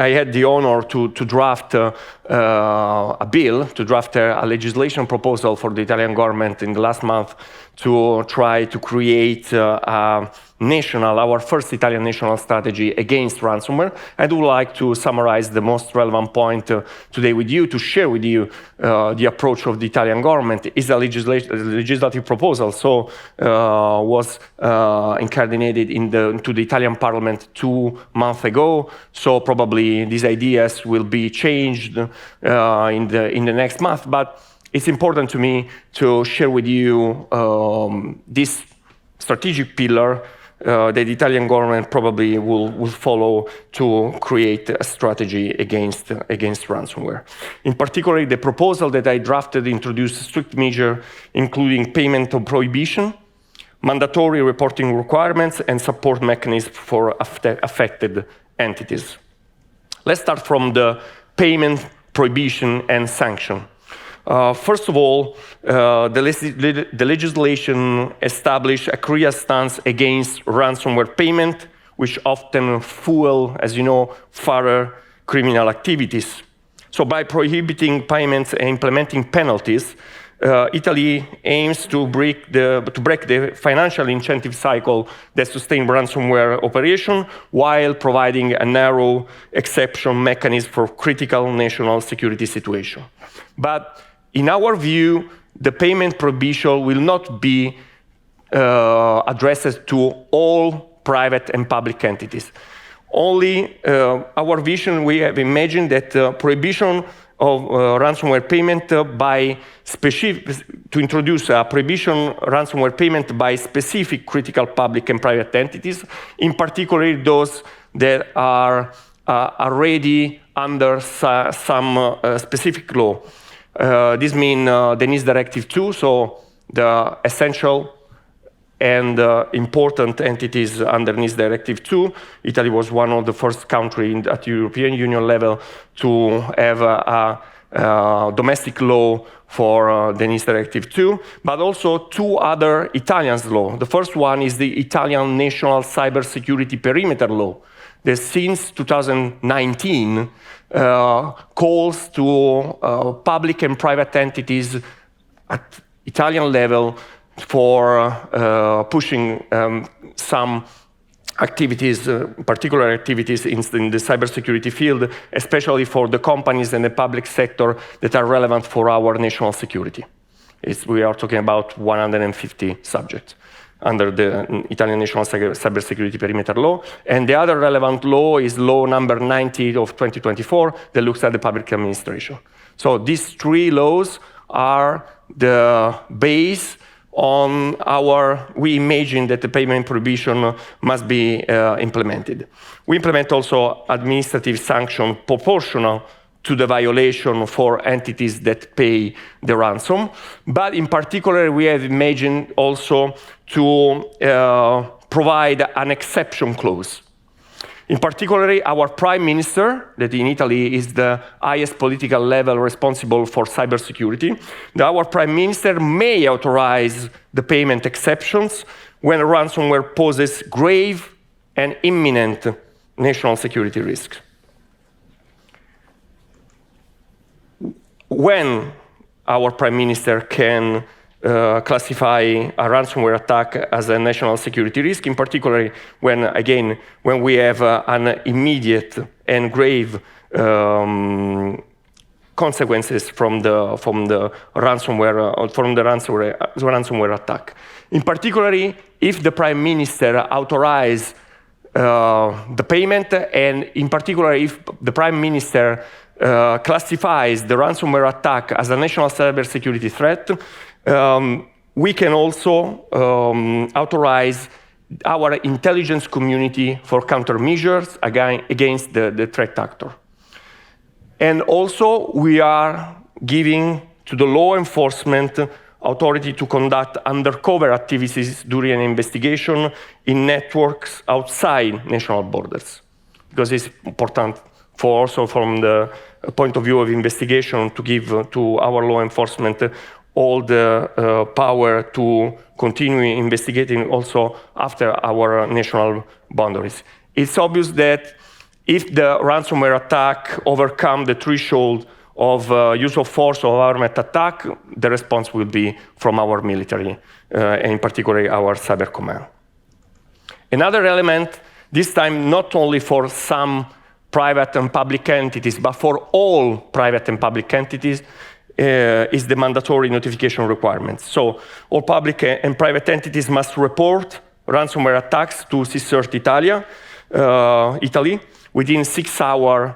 Speaker 4: I had the honor to draft a bill, to draft a legislation proposal for the Italian government in the last month to try to create our first Italian national strategy against ransomware. I would like to summarize the most relevant point today with you, to share with you the approach of the Italian government. Is a legislative proposal, so was incarnated into the Italian Parliament 2 months ago. So probably these ideas will be changed in the next month. But it's important to me to share with you this strategic pillar that the Italian government probably will follow to create a strategy against ransomware. In particular, the proposal that I drafted introduced strict measures, including payment of prohibition, mandatory reporting requirements, and support mechanisms for affected entities. Let's start from the payment, prohibition, and sanction. First of all, the legislation established a clear stance against ransomware payment, which often fuel, as you know, further criminal activities. So by prohibiting payments and implementing penalties, Italy aims to break the financial incentive cycle that sustains ransomware operation, while providing a narrow exception mechanism for critical national security situation. But in our view, the payment prohibition will not be addressed to all private and public entities. Only our vision, we have imagined that prohibition of ransomware payment to introduce a prohibition ransomware payment by specific critical public and private entities, in particular those that are already under some specific law. This means the NIS Directive 2, so the essential and important entities under NIS Directive 2. Italy was one of the first countries at the European Union level to have a domestic law for the NIS Directive 2, but also 2 other Italian laws. The first one is the Italian National Cybersecurity Perimeter Law, that since 2019 calls to public and private entities at Italian level for pushing some activities, particular activities in the cybersecurity field, especially for the companies and the public sector that are relevant for our national security. We are talking about 150 subjects under the Italian National Cybersecurity Perimeter Law. And the other relevant law is law number 90 of 2024 that looks at the public administration. So these 3 laws are the base on we imagine that the payment prohibition must be implemented. We implement also administrative sanction proportional to the violation for entities that pay the ransom. But in particular, we have imagined also to provide an exception clause. In particular, our Prime Minister, that in Italy is the highest political level responsible for cybersecurity, our Prime Minister may authorize the payment exceptions when ransomware poses grave and imminent national security risks. When our Prime Minister can classify a ransomware attack as a national security risk, in particular when we have an immediate and grave consequences from the ransomware attack. In particular, if the Prime Minister authorizes the payment, and in particular if the Prime Minister classifies the ransomware attack as a national cybersecurity threat, we can also authorize our intelligence community for countermeasures against the threat actor. And also, we are giving to the law enforcement authority to conduct undercover activities during an investigation in networks outside national borders, because it's important also from the point of view of investigation to give to our law enforcement all the power to continue investigating also after our national boundaries. It's obvious that if the ransomware attack overcomes the threshold of use of force or armed attack, the response will be from our military and in particular our cyber command. Another element, this time not only for some private and public entities, but for all private and public entities, is the mandatory notification requirements. So all public and private entities must report ransomware attacks to CSIRT Italy within 6 hours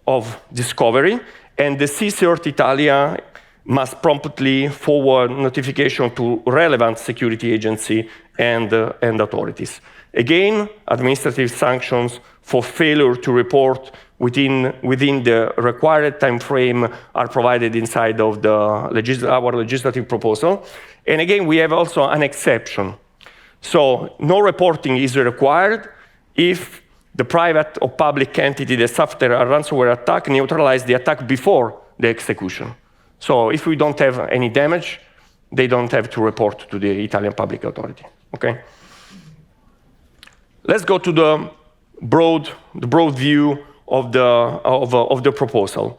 Speaker 4: of discovery, and the CSIRT Italia must promptly forward notification to relevant security agency and authorities. Again, administrative sanctions for failure to report within the required time frame are provided inside of our legislative proposal. And again, we have also an exception. So no reporting is required if the private or public entity that suffered a ransomware attack neutralized the attack before the execution. So if we don't have any damage, they don't have to report to the Italian public authority. Okay? Let's go to the broad view of the proposal.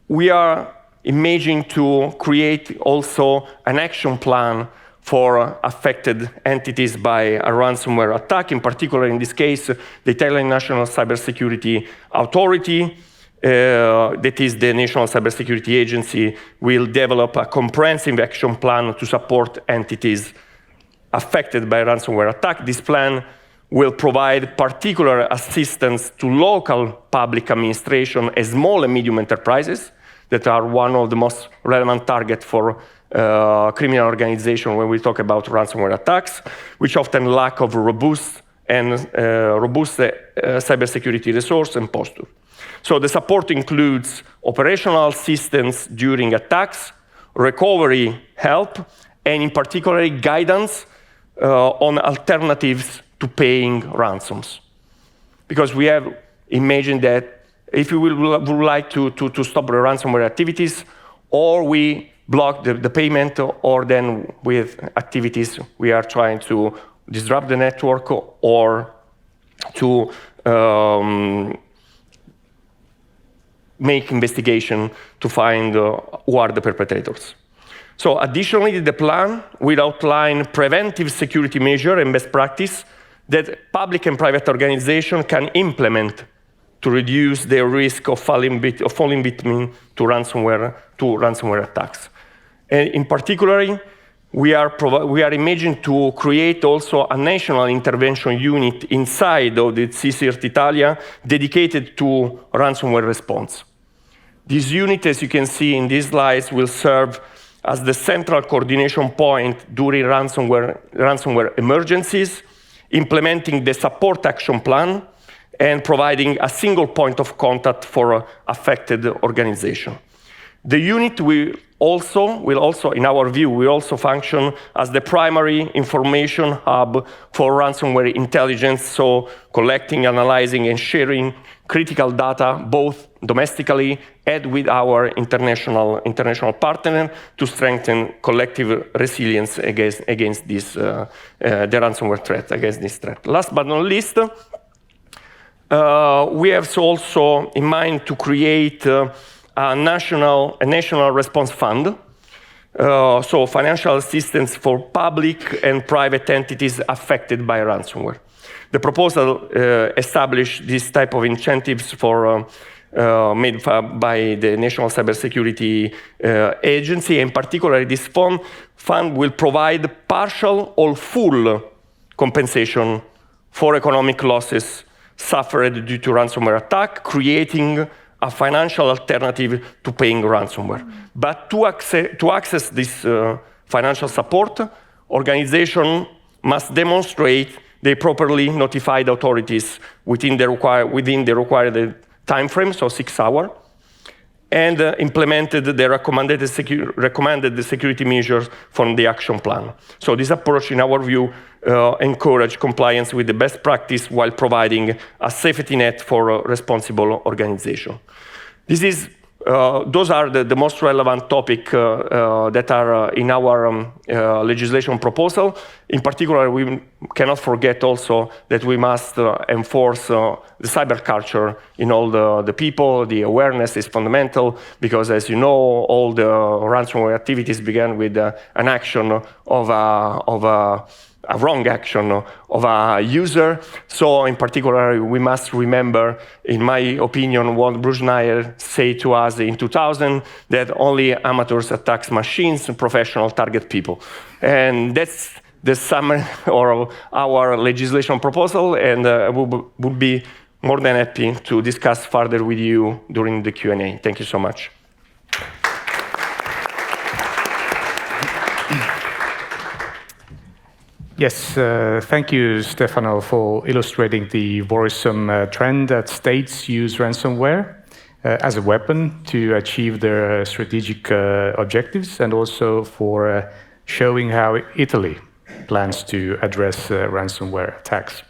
Speaker 4: We are imagining to create also an action plan for affected entities by a ransomware attack. In particular, in this case, the Italian National Cybersecurity Authority, that is the National Cybersecurity Agency, will develop a comprehensive action plan to support entities affected by a ransomware attack. This plan will provide particular assistance to local public administration and small and medium enterprises that are one of the most relevant targets for criminal organization when we talk about ransomware attacks, which often lack of robust cybersecurity resource and posture. So the support includes operational assistance during attacks, recovery help, and in particular guidance on alternatives to paying ransoms. Because we have imagined that if we would like to stop the ransomware activities, or we block the payment, or then with activities we are trying to disrupt the network or to make investigation to find who are the perpetrators. So additionally, the plan will outline preventive security measures and best practice that public and private organizations can implement to reduce their risk of falling victim to ransomware attacks. And in particular, we are imagining to create also a national intervention unit inside of the CSIRT Italia dedicated to ransomware response. This unit, as you can see in these slides, will serve as the central coordination point during ransomware emergencies, implementing the support action plan, and providing a single point of contact for affected organization. The unit will also, in our view, will also function as the primary information hub for ransomware intelligence, so collecting, analyzing, and sharing critical data, both domestically and with our international partner, to strengthen collective resilience against this, the ransomware threat, against this threat. Last but not least, we have also in mind to create a national response fund, so financial assistance for public and private entities affected by ransomware. The proposal established this type of incentives for made by the National Cybersecurity Agency. In particular, this fund will provide partial or full compensation for economic losses suffered due to ransomware attack, creating a financial alternative to paying ransomware. But to access this financial support, organizations must demonstrate they properly notified authorities within the required time frame, so 6 hours, and implemented the recommended security measures from the action plan. So this approach, in our view, encourages compliance with the best practice while providing a safety net for responsible organization. Those are the most relevant topics that are in our legislation proposal. In particular, we cannot forget also that we must enforce the cyber culture in all the people. The awareness is fundamental because, as you know, all the ransomware activities began with an action of a wrong action of a user. So in particular, we must remember, in my opinion, what Bruce Schneier said to us in 2000, that only amateurs attack machines and professionals target people. And that's the summary of our legislation proposal, and we would be more than happy to discuss further with you during the Q&A. Thank you so much.
Speaker 1: Yes, thank you, Stefano, for illustrating the worrisome trend that states use ransomware as a weapon to achieve their strategic objectives, and also for showing how Italy plans to address ransomware attacks.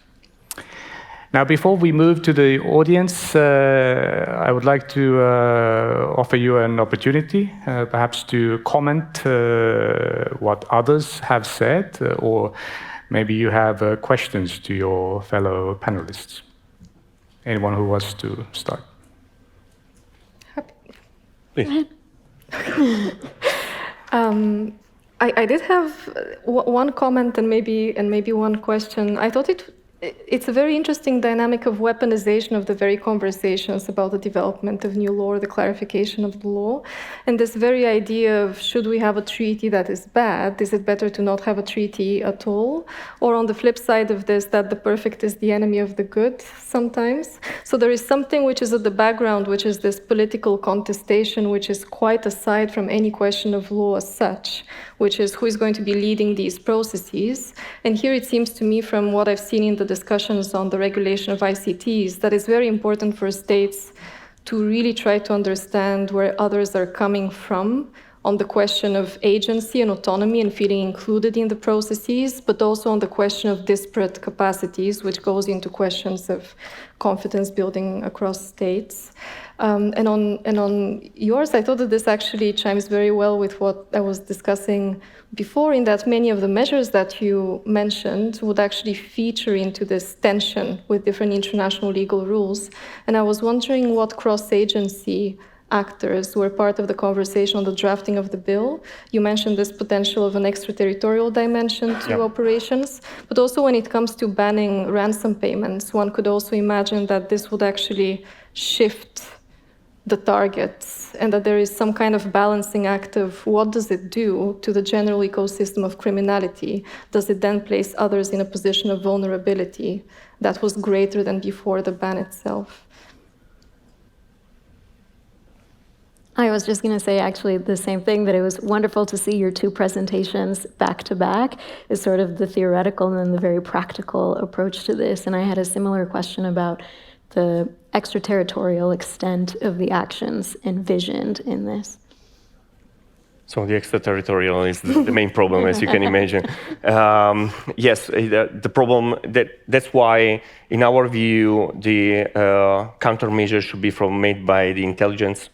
Speaker 1: Now, before we move to the audience, I would like to offer you an opportunity, perhaps to comment what others have said, or maybe you have questions to your fellow panelists. Anyone who wants to start?
Speaker 4: Please.
Speaker 3: I did have one comment and maybe one question. I thought it's a very interesting dynamic of weaponization of the very conversations about the development of new law or the clarification of the law. And this very idea of, should we have a treaty that is bad? Is it better to not have a treaty at all? Or on the flip side of this, that the perfect is the enemy of the good sometimes. So there is something which is at the background, which is this political contestation, which is quite aside from any question of law as such, which is who is going to be leading these processes. And here it seems to me, from what I've seen in the discussions on the regulation of ICTs, that it's very important for states to really try to understand where others are coming from on the question of agency and autonomy and feeling included in the processes, but also on the question of disparate capacities, which goes into questions of confidence building across states. And on yours, I thought that this actually chimes very well with what I was discussing before, in that many of the measures that you mentioned would actually feature into this tension with different international legal rules. And I was wondering what cross-agency actors were part of the conversation on the drafting of the bill. You mentioned this potential of an extraterritorial dimension to operations, but also when it comes to banning ransom payments, one could also imagine that this would actually shift the targets, and that there is some kind of balancing act of what does it do to the general ecosystem of criminality? Does it then place others in a position of vulnerability that was greater than before the ban itself?
Speaker 2: I was just going to say actually the same thing, that it was wonderful to see your two presentations back to back, is sort of the theoretical and then the very practical approach to this. And I had a similar question about the extraterritorial extent of the actions envisioned in this.
Speaker 4: So the extraterritorial is the main problem, as you can imagine. Yes, the problem, that's why, in our view, the countermeasures should be made by the intelligence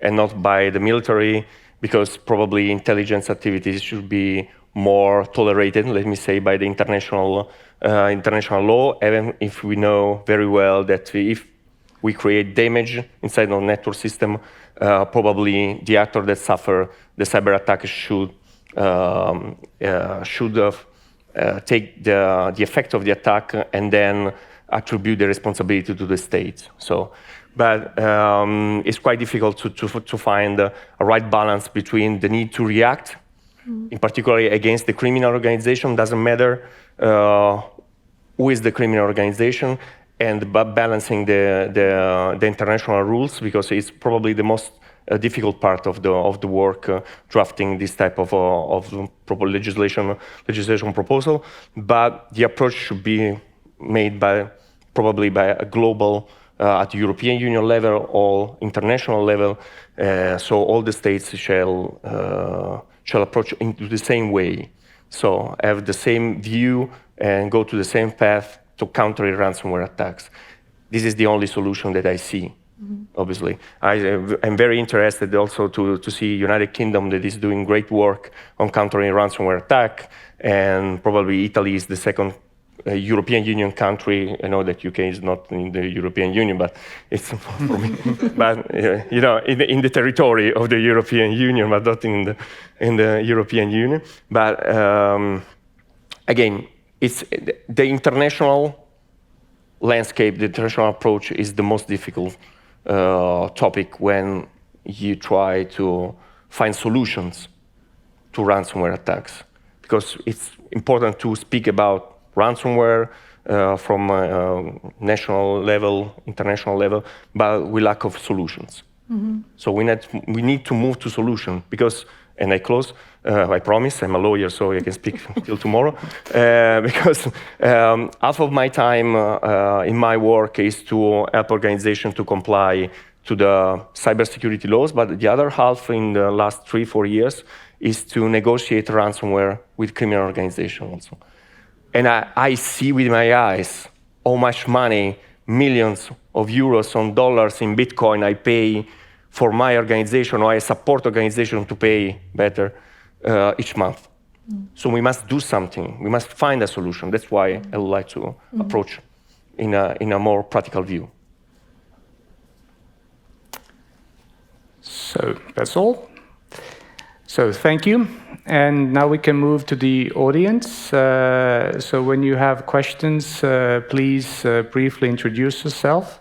Speaker 4: and not by the military, because probably intelligence activities should be more tolerated, let me say, by the international law, even if we know very well that if we create damage inside our network system, probably the actor that suffer the cyber attack should take the effect of the attack and then attribute the responsibility to the state. So, but it's quite difficult to find a right balance between the need to react, in particular against the criminal organization. Doesn't matter who is the criminal organization, and balancing the international rules, because it's probably the most difficult part of the work drafting this type of legislation proposal. But the approach should be made probably by a global, at the European Union level or international level, so all the states shall approach into the same way. So have the same view and go to the same path to counter ransomware attacks. This is the only solution that I see obviously. I'm very interested also to see United Kingdom that is doing great work on countering ransomware attack, and probably Italy is the second European Union country. I know that UK is not in the European Union, but it's for me. But in the territory of the European Union, but not in the European Union. But again, it's the international landscape. The international approach is the most difficult topic when you try to find solutions to ransomware attacks, because it's important to speak about ransomware from national level, international level, but we lack of solutions. So we need to move to solution, because, and I close, I promise, I'm a lawyer, so I can speak till tomorrow, because half of my time in my work is to help organizations to comply to the cybersecurity laws, but the other half in the last 3-4 years is to negotiate ransomware with criminal organizations also. And I see with my eyes how much money, millions of euros on dollars in Bitcoin I pay for my organization, or I support organization to pay better each month. So we must do something. We must find a solution. That's why I would like to approach in a more practical view.
Speaker 1: So that's all. So thank you. And now we can move to the audience. So when you have questions, please briefly introduce yourself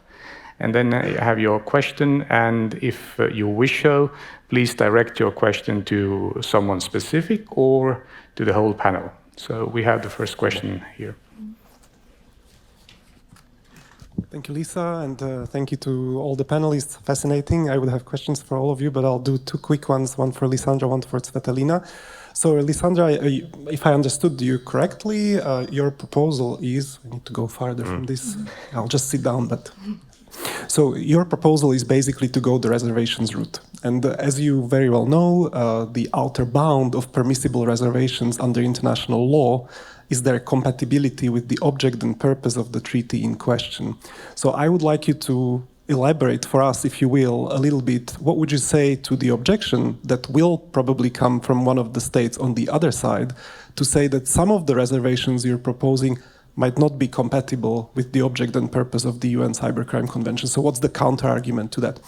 Speaker 1: and then have your question. And if you wish so, please direct your question to someone specific or to the whole panel. So we have the first question here.
Speaker 5: Thank you, Lisa, and thank you to all the panelists. Fascinating. I would have questions for all of you, but I'll do 2 quick ones, one for Lisandra, one for Tsvetelina. So, Lisandra, if I understood you correctly, your proposal is, I need to go farther from this, I'll just sit down, but... So, your proposal is basically to go the reservations route. And as you very well know, the outer bound of permissible reservations under international law is their compatibility with the object and purpose of the treaty in question. So I would like you to elaborate for us, if you will, a little bit. What would you say to the objection that will probably come from one of the states on the other side to say that some of the reservations you're proposing might not be compatible with the object and purpose of the UN Cybercrime Convention? So what's the counter-argument to that?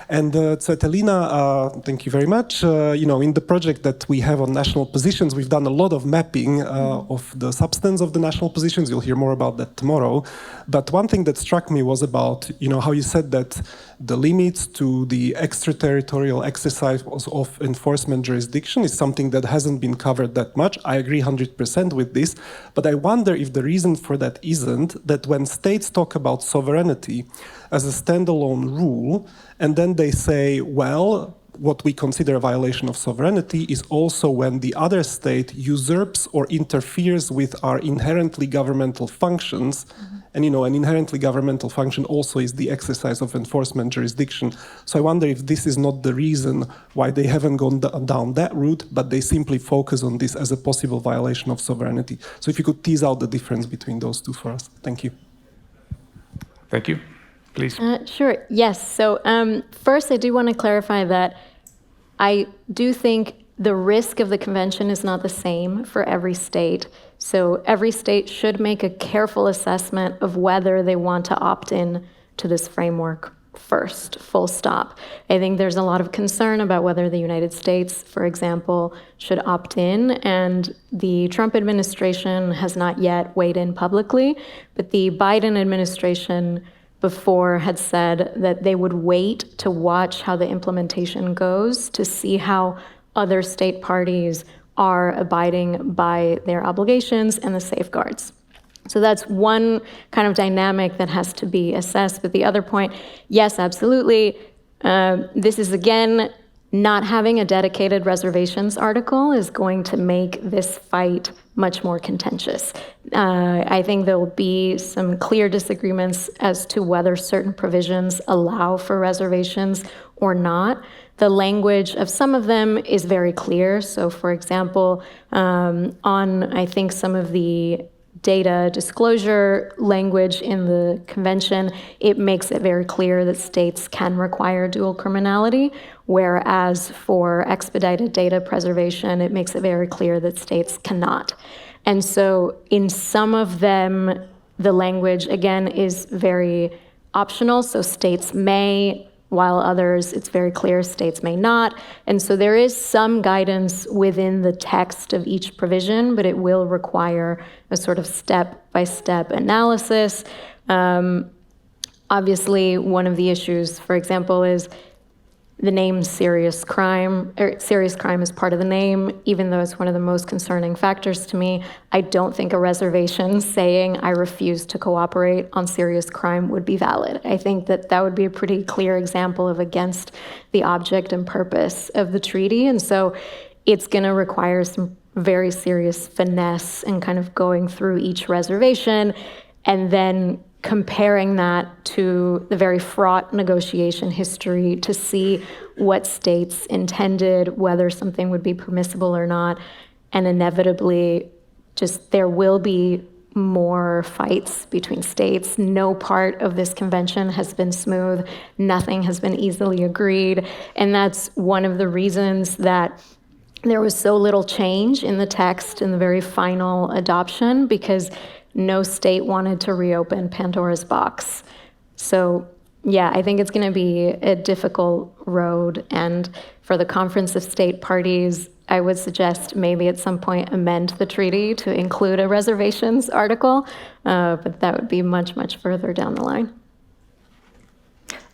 Speaker 5: And Tsvetelina, thank you very much. In the project that we have on national positions, we've done a lot of mapping of the substance of the national positions. You'll hear more about that tomorrow. But one thing that struck me was about, how you said that the limits to the extraterritorial exercise of enforcement jurisdiction is something that hasn't been covered that much. I agree 100% with this. But I wonder if the reason for that isn't that when states talk about sovereignty as a standalone rule, and then they say, well, what we consider a violation of sovereignty is also when the other state usurps or interferes with our inherently governmental functions. And, an inherently governmental function also is the exercise of enforcement jurisdiction. So I wonder if this is not the reason why they haven't gone down that route, but they simply focus on this as a possible violation of sovereignty. So if you could tease out the difference between those two for us. Thank you.
Speaker 1: Thank you. Please.
Speaker 2: Sure. Yes. So first, I do want to clarify that I do think the risk of the convention is not the same for every state. So every state should make a careful assessment of whether they want to opt in to this framework first, full stop. I think there's a lot of concern about whether the United States, for example, should opt in, and the Trump administration has not yet weighed in publicly, but the Biden administration before had said that they would wait to watch how the implementation goes to see how other state parties are abiding by their obligations and the safeguards. So that's one kind of dynamic that has to be assessed. But the other point, yes, absolutely. This is, again, not having a dedicated reservations article is going to make this fight much more contentious. I think there will be some clear disagreements as to whether certain provisions allow for reservations or not. The language of some of them is very clear. So, for example, on, I think, some of the data disclosure language in the convention, it makes it very clear that states can require dual criminality, whereas for expedited data preservation, it makes it very clear that states cannot. And so in some of them, the language, again, is very optional, so states may, while others, it's very clear states may not. And so there is some guidance within the text of each provision, but it will require a sort of step-by-step analysis. Obviously, one of the issues, for example, is the name serious crime, or serious crime is part of the name, even though it's one of the most concerning factors to me. I don't think a reservation saying I refuse to cooperate on serious crime would be valid. I think that that would be a pretty clear example of against the object and purpose of the treaty. And so it's going to require some very serious finesse and kind of going through each reservation and then comparing that to the very fraught negotiation history to see what states intended, whether something would be permissible or not. And inevitably, just there will be more fights between states. No part of this convention has been smooth. Nothing has been easily agreed. And that's one of the reasons that there was so little change in the text in the very final adoption, because no state wanted to reopen Pandora's box. So yeah, I think it's going to be a difficult road. And for the Conference of State Parties, I would suggest maybe at some point amend the treaty to include a reservations article, but that would be much, much further down the line.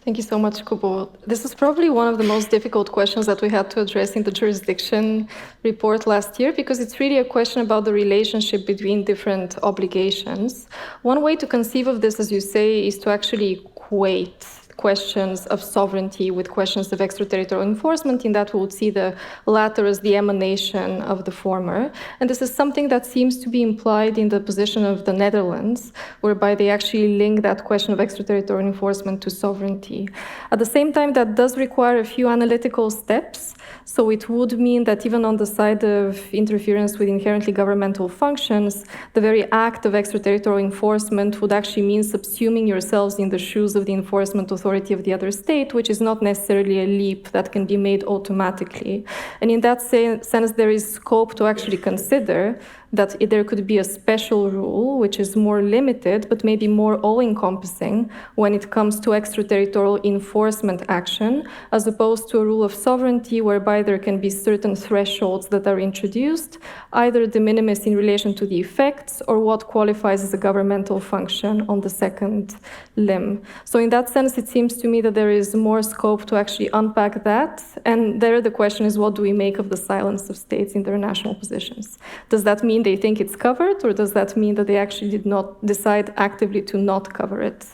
Speaker 3: Thank you so much, Kubo. This is probably one of the most difficult questions that we had to address in the jurisdiction report last year, because it's really a question about the relationship between different obligations. One way to conceive of this, as you say, is to actually equate questions of sovereignty with questions of extraterritorial enforcement, in that we would see the latter as the emanation of the former. And this is something that seems to be implied in the position of the Netherlands, whereby they actually link that question of extraterritorial enforcement to sovereignty. At the same time, that does require a few analytical steps. So it would mean that even on the side of interference with inherently governmental functions, the very act of extraterritorial enforcement would actually mean subsuming yourselves in the shoes of the enforcement authority of the other state, which is not necessarily a leap that can be made automatically. And in that sense, there is scope to actually consider that there could be a special rule which is more limited but maybe more all-encompassing when it comes to extraterritorial enforcement action, as opposed to a rule of sovereignty whereby there can be certain thresholds that are introduced, either de minimis in relation to the effects or what qualifies as a governmental function on the second limb. So in that sense, it seems to me that there is more scope to actually unpack that. And there the question is, what do we make of the silence of states in their national positions? Does that mean they think it's covered, or does that mean that they actually did not decide actively to not cover it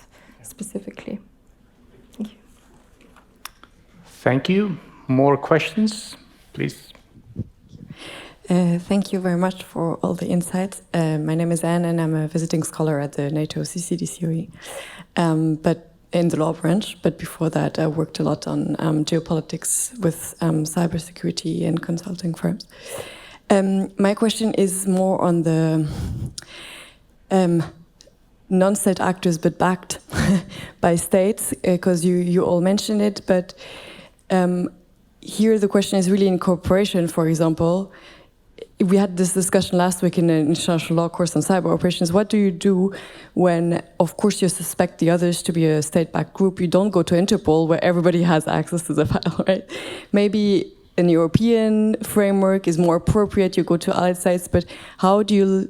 Speaker 3: specifically? Thank you.
Speaker 1: Thank you. More questions, please?
Speaker 6: Thank you very much for all the insights. My name is Anne, and I'm a visiting scholar at the NATO CCDCOE, but in the law branch. But before that, I worked a lot on geopolitics with cybersecurity and consulting firms. My question is more on the non-state actors, but backed by states, because you all mentioned it. But here the question is really in cooperation, for example. We had this discussion last week in an international law course on cyber operations. What do you do when, of course, you suspect the others to be a state-backed group? You don't go to Interpol, where everybody has access to the file, right? Maybe an European framework is more appropriate. You go to allied sites, but how do you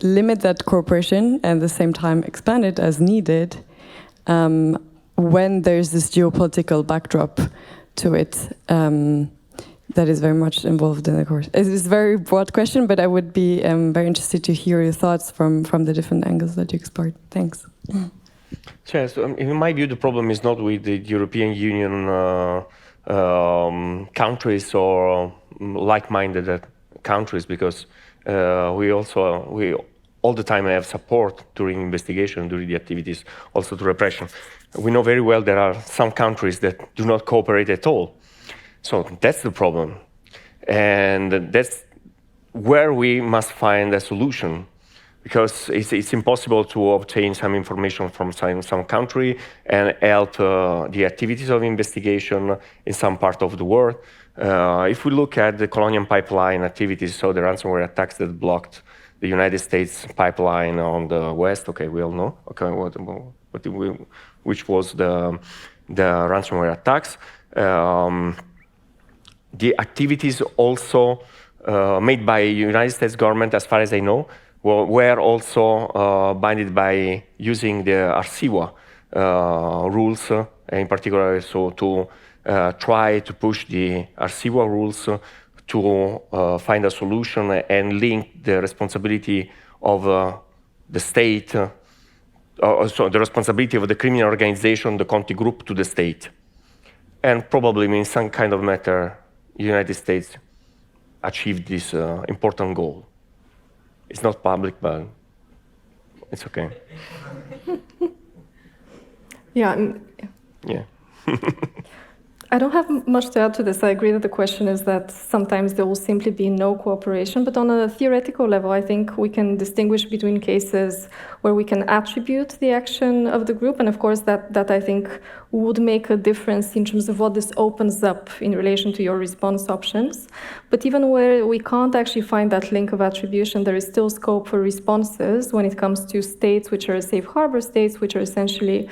Speaker 6: limit that cooperation and at the same time expand it as needed when there's this geopolitical backdrop to it that is very much involved in the course? It's a very broad question, but I would be very interested to hear your thoughts from the different angles that you explored. Thanks.
Speaker 4: Sure. So, in my view, the problem is not with the European Union countries or like-minded countries, because we all the time have support during investigation, during the activities, also to repression. We know very well there are some countries that do not cooperate at all. So that's the problem. And that's where we must find a solution because it's impossible to obtain some information from some country and help the activities of investigation in some part of the world. If we look at the Colonial Pipeline activities, so the ransomware attacks that blocked the United States pipeline on the west, okay, we all know, okay, which was the ransomware attacks. The activities also made by United States government, as far as I know, were also binded by using the RCWA rules, in particular, so to try to push the RCWA rules to find a solution and link the responsibility of the state, so the responsibility of the criminal organization, the Conti group, to the state. And probably in some kind of matter, the United States achieved this important goal. It's not public, but it's okay.
Speaker 3: Yeah. I don't have much to add to this. I agree that the question is that sometimes there will simply be no cooperation, but on a theoretical level, I think we can distinguish between cases where we can attribute the action of the group, and of course that I think would make a difference in terms of what this opens up in relation to your response options. But even where we can't actually find that link of attribution, there is still scope for responses when it comes to states which are safe harbor states, which are essentially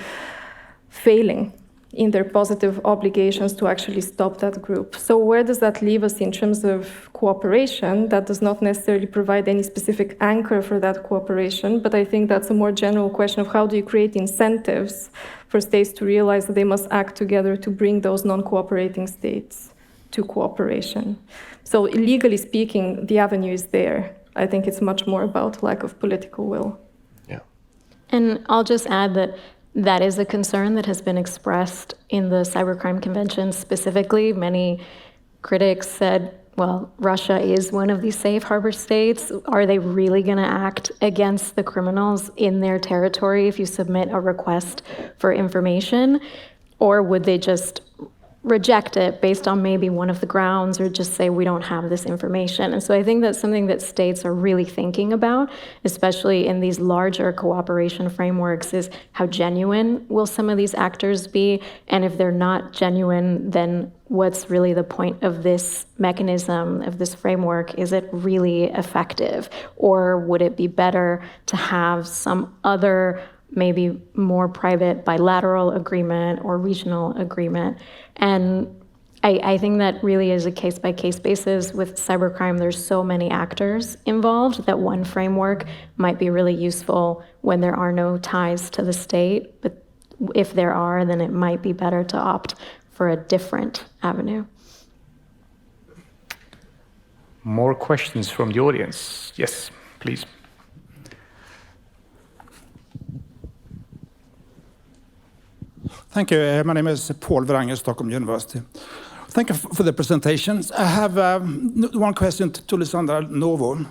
Speaker 3: failing in their positive obligations to actually stop that group. So where does that leave us in terms of cooperation? That does not necessarily provide any specific anchor for that cooperation, but I think that's a more general question of how do you create incentives for states to realize that they must act together to bring those non-cooperating states to cooperation. So legally speaking, the avenue is there. I think it's much more about lack of political will.
Speaker 4: Yeah.
Speaker 2: And I'll just add that is a concern that has been expressed in the Cybercrime Convention specifically. Many critics said, well, Russia is one of these safe harbor states. Are they really going to act against the criminals in their territory if you submit a request for information? Or would they just reject it based on maybe one of the grounds, or just say we don't have this information? And so I think that's something that states are really thinking about, especially in these larger cooperation frameworks, is how genuine will some of these actors be? And if they're not genuine, then what's really the point of this mechanism, of this framework? Is it really effective? Or would it be better to have some other, maybe more private bilateral agreement or regional agreement? And I think that really is a case-by-case basis. With cybercrime, there's so many actors involved that one framework might be really useful when there are no ties to the state. But if there are, then it might be better to opt for a different avenue.
Speaker 1: More questions from the audience? Yes, please.
Speaker 7: Thank you. My name is Paul Wrange, Stockholm University. Thank you for the presentations. I have one question to Lisandra Novo,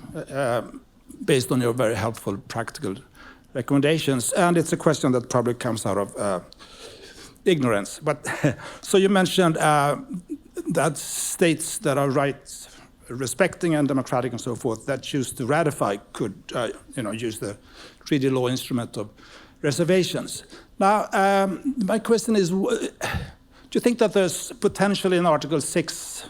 Speaker 7: based on your very helpful practical recommendations, and it's a question that probably comes out of ignorance. But so you mentioned that states that are rights respecting and democratic and so forth that choose to ratify could, use the treaty law instrument of reservations. Now, my question is, do you think that there's potential in Article 6,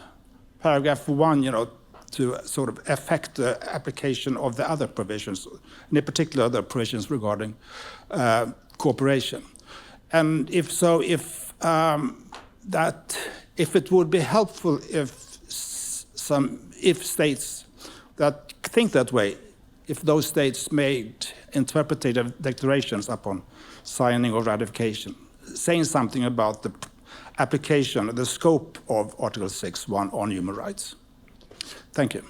Speaker 7: Paragraph 1, to sort of affect the application of the other provisions, and in particular the provisions regarding cooperation? And if so, if it would be helpful if states that think that way, if those states made interpretative declarations upon signing or ratification, saying something about the application, the scope of Article 6.1 on human rights. Thank you.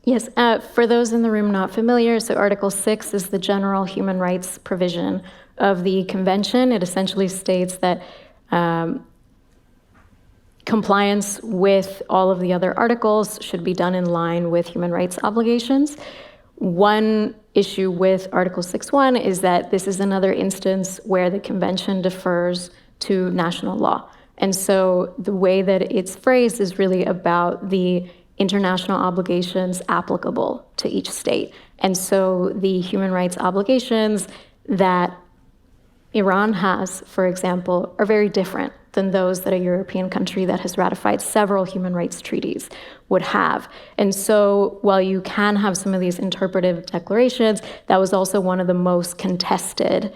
Speaker 2: Yes, for those in the room not familiar, so Article 6 is the general human rights provision of the Convention. It essentially states that compliance with all of the other articles should be done in line with human rights obligations. One issue with Article 6.1 is that this is another instance where the Convention defers to national law. And so the way that it's phrased is really about the international obligations applicable to each state. And so the human rights obligations that Iran has, for example, are very different than those that a European country that has ratified several human rights treaties would have. And so while you can have some of these interpretive declarations, that was also one of the most contested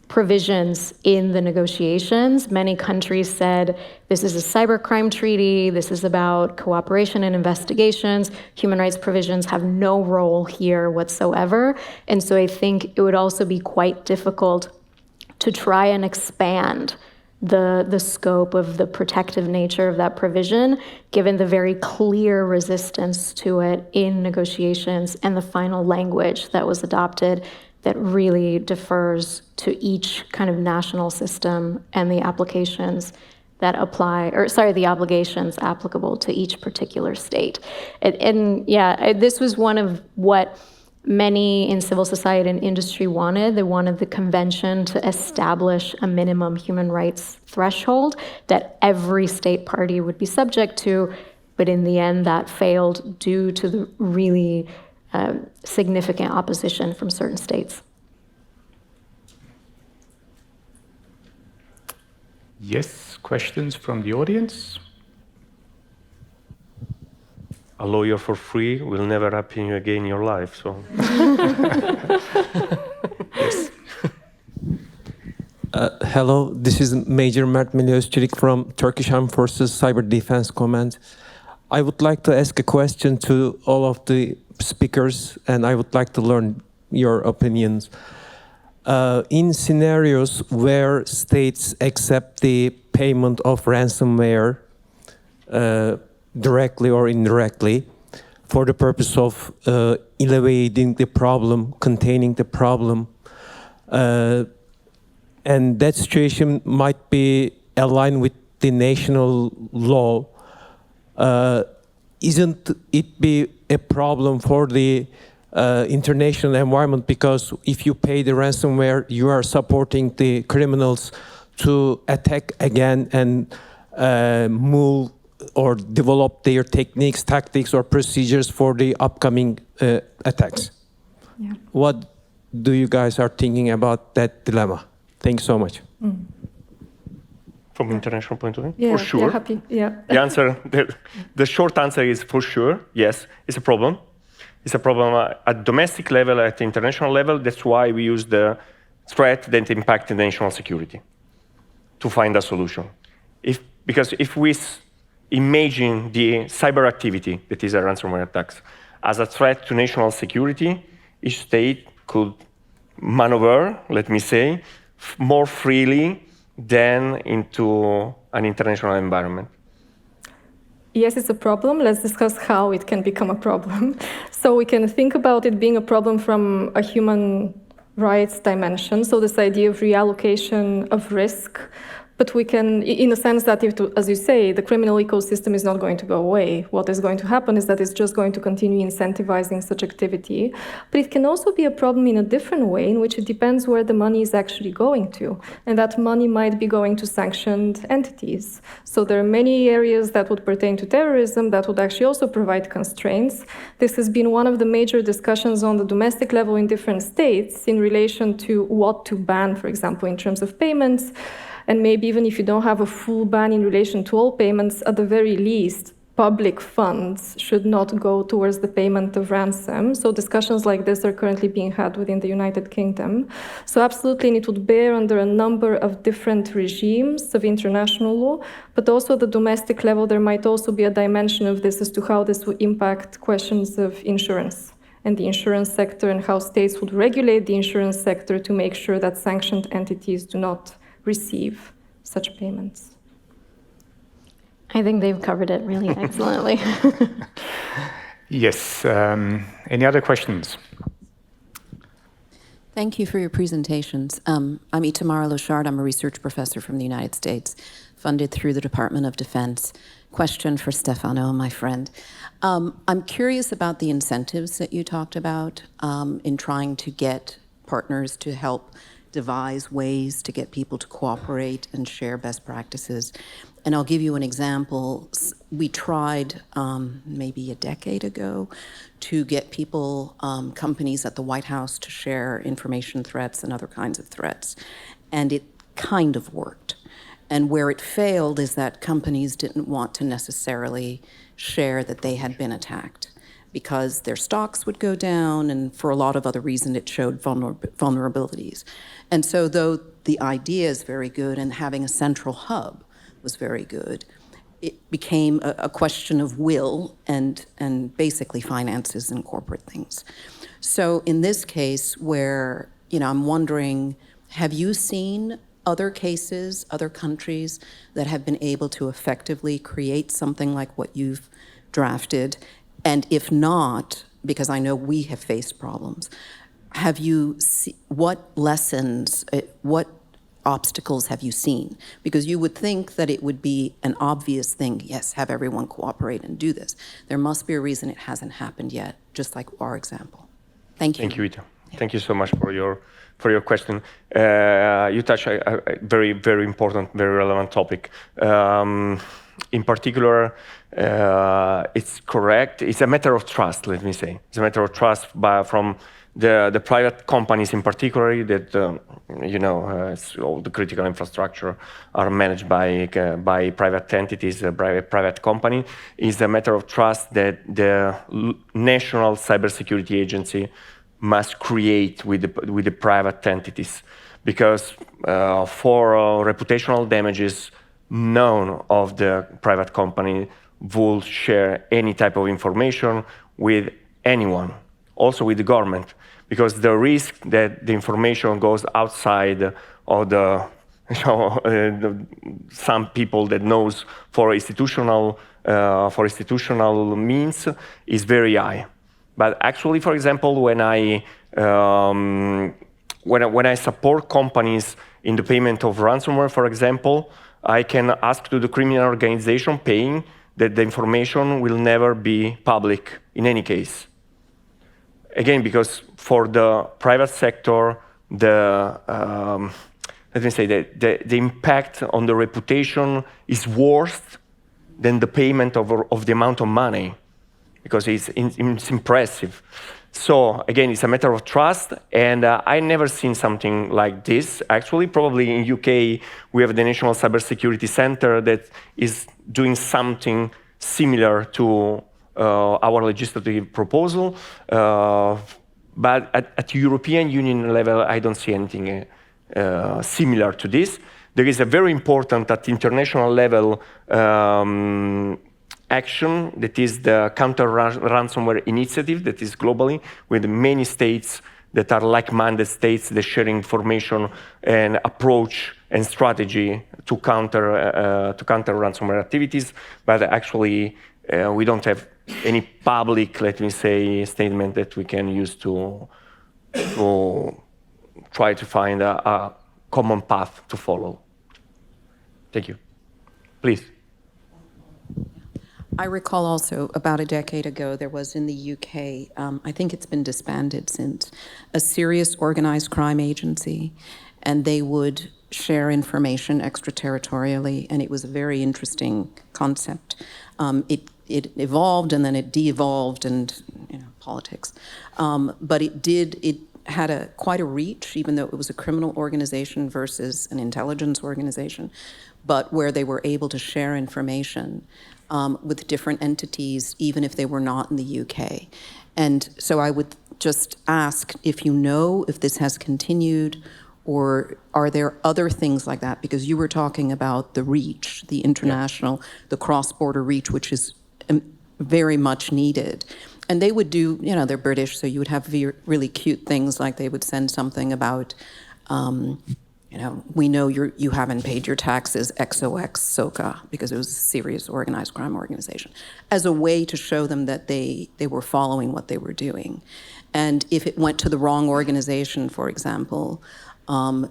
Speaker 2: provisions in the negotiations. Many countries said, this is a cybercrime treaty, this is about cooperation and investigations, human rights provisions have no role here whatsoever. And so I think it would also be quite difficult to try and expand the scope of the protective nature of that provision, given the very clear resistance to it in negotiations and the final language that was adopted that really defers to each kind of national system and the applications that apply, or sorry, the obligations applicable to each particular state. This was one of what many in civil society and industry wanted. They wanted the convention to establish a minimum human rights threshold that every state party would be subject to, but in the end that failed due to the really significant opposition from certain states.
Speaker 1: Yes, questions from the audience?
Speaker 4: A lawyer for free will never happen again in your life, so.
Speaker 1: Yes.
Speaker 8: Hello, this is Major Mert Miliosçelik from Turkish Armed Forces Cyber Defense Command. I would like to ask a question to all of the speakers, and I would like to learn your opinions. In scenarios where states accept the payment of ransomware directly or indirectly for the purpose of alleviating the problem, containing the problem, and that situation might be aligned with the national law, isn't it be a problem for the international environment? Because if you pay the ransomware, you are supporting the criminals to attack again and move or develop their techniques, tactics, or procedures for the upcoming attacks.
Speaker 3: Yeah.
Speaker 8: What do you guys are thinking about that dilemma? Thanks so much.
Speaker 4: From international point of view?
Speaker 3: Yeah,
Speaker 4: for sure.
Speaker 3: yeah, happy. Yeah.
Speaker 4: The answer, the short answer is for sure, yes, it's a problem. It's a problem at domestic level, at international level. That's why we use the threat that impacts national security to find a solution. Because if we imagine the cyber activity, that is a ransomware attacks, as a threat to national security, each state could maneuver, let me say, more freely than into an international environment.
Speaker 3: Yes, it's a problem. Let's discuss how it can become a problem. So we can think about it being a problem from a human rights dimension. So this idea of reallocation of risk. But we can, in a sense that, as you say, the criminal ecosystem is not going to go away. What is going to happen is that it's just going to continue incentivizing such activity. But it can also be a problem in a different way, in which it depends where the money is actually going to. And that money might be going to sanctioned entities. So there are many areas that would pertain to terrorism that would actually also provide constraints. This has been one of the major discussions on the domestic level in different states in relation to what to ban, for example, in terms of payments. And maybe even if you don't have a full ban in relation to all payments, at the very least, public funds should not go towards the payment of ransom. So discussions like this are currently being had within the United Kingdom. So absolutely, and it would bear under a number of different regimes of international law, but also at the domestic level, there might also be a dimension of this as to how this would impact questions of insurance and the insurance sector, and how states would regulate the insurance sector to make sure that sanctioned entities do not receive such payments.
Speaker 2: I think they've covered it really excellently.
Speaker 1: Yes. Any other questions?
Speaker 9: Thank you for your presentations. I'm Itamara Lochard. I'm a research professor from the United States, funded through the Department of Defense. Question for Stefano, my friend. I'm curious about the incentives that you talked about in trying to get partners to help devise ways to get people to cooperate and share best practices. And I'll give you an example. We tried maybe a decade ago to get people, companies at the White House to share information threats and other kinds of threats. And it kind of worked. And where it failed is that companies didn't want to necessarily share that they had been attacked because their stocks would go down, and for a lot of other reasons it showed vulnerabilities. And so though the idea is very good and having a central hub was very good, it became a question of will and basically finances and corporate things. So in this case where, I'm wondering, have you seen other cases, other countries that have been able to effectively create something like what you've drafted? And if not, because I know we have faced problems, what lessons, what obstacles have you seen? Because you would think that it would be an obvious thing, yes, have everyone cooperate and do this. There must be a reason it hasn't happened yet, just like our example. Thank you.
Speaker 4: Thank you, Ita. Yeah. Thank you so much for your question. You touch a very, very important, very relevant topic. In particular, it's correct. It's a matter of trust, let me say. It's a matter of trust from the private companies in particular that, all the critical infrastructure are managed by private entities, private company. It's a matter of trust that the National Cybersecurity Agency must create with the private entities. Because for reputational damages, none of the private company will share any type of information with anyone, also with the government, because the risk that the information goes outside of some people that knows for institutional means is very high. But actually, for example, when I support companies in the payment of ransomware, for example, I can ask to the criminal organization paying that the information will never be public in any case. Again, because for the private sector, the impact on the reputation is worse than the payment of the amount of money, because it's impressive. So again, it's a matter of trust, and I never seen something like this. Actually, probably in UK, we have the National Cybersecurity Center that is doing something similar to our legislative proposal. But at European Union level, I don't see anything similar to this. There is a very important at international level action that is the counter ransomware initiative that is globally with many states that are like-minded states that share information and approach and strategy to counter ransomware activities. But actually, we don't have any public, let me say, statement that we can use to try to find a common path to follow. Thank you. Please.
Speaker 9: I recall also about a decade ago, there was in the UK, I think it's been disbanded since, a serious organized crime agency, and they would share information extraterritorially, and it was a very interesting concept. It evolved and then it de-evolved, and politics. But it had quite a reach, even though it was a criminal organization versus an intelligence organization, but where they were able to share information with different entities, even if they were not in the UK. And so I would just ask if you know if this has continued, or are there other things like that? Because you were talking about the reach, the international, the cross-border reach, which is very much needed. And they would do, they're British, so you would have really cute things like they would send something about, we know you haven't paid your taxes, XOX, SOCA, because it was a serious organized crime organization, as a way to show them that they were following what they were doing. And if it went to the wrong organization, for example,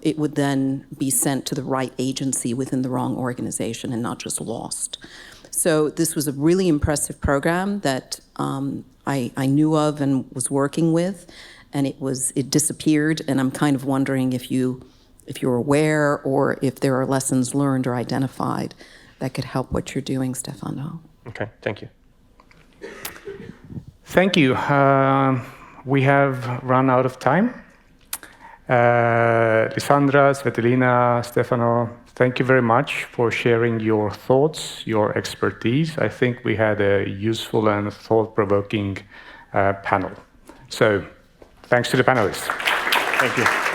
Speaker 9: it would then be sent to the right agency within the wrong organization and not just lost. So this was a really impressive program that I knew of and was working with. and it disappeared, and I'm kind of wondering if you're aware or if there are lessons learned or identified that could help what you're doing, Stefano.
Speaker 4: Okay, thank you.
Speaker 1: Thank you. We have run out of time. Lisandra, Tsvetelina, Stefano, thank you very much for sharing your thoughts, your expertise. I think we had a useful and thought-provoking panel. So, thanks to the panelists.
Speaker 4: Thank you.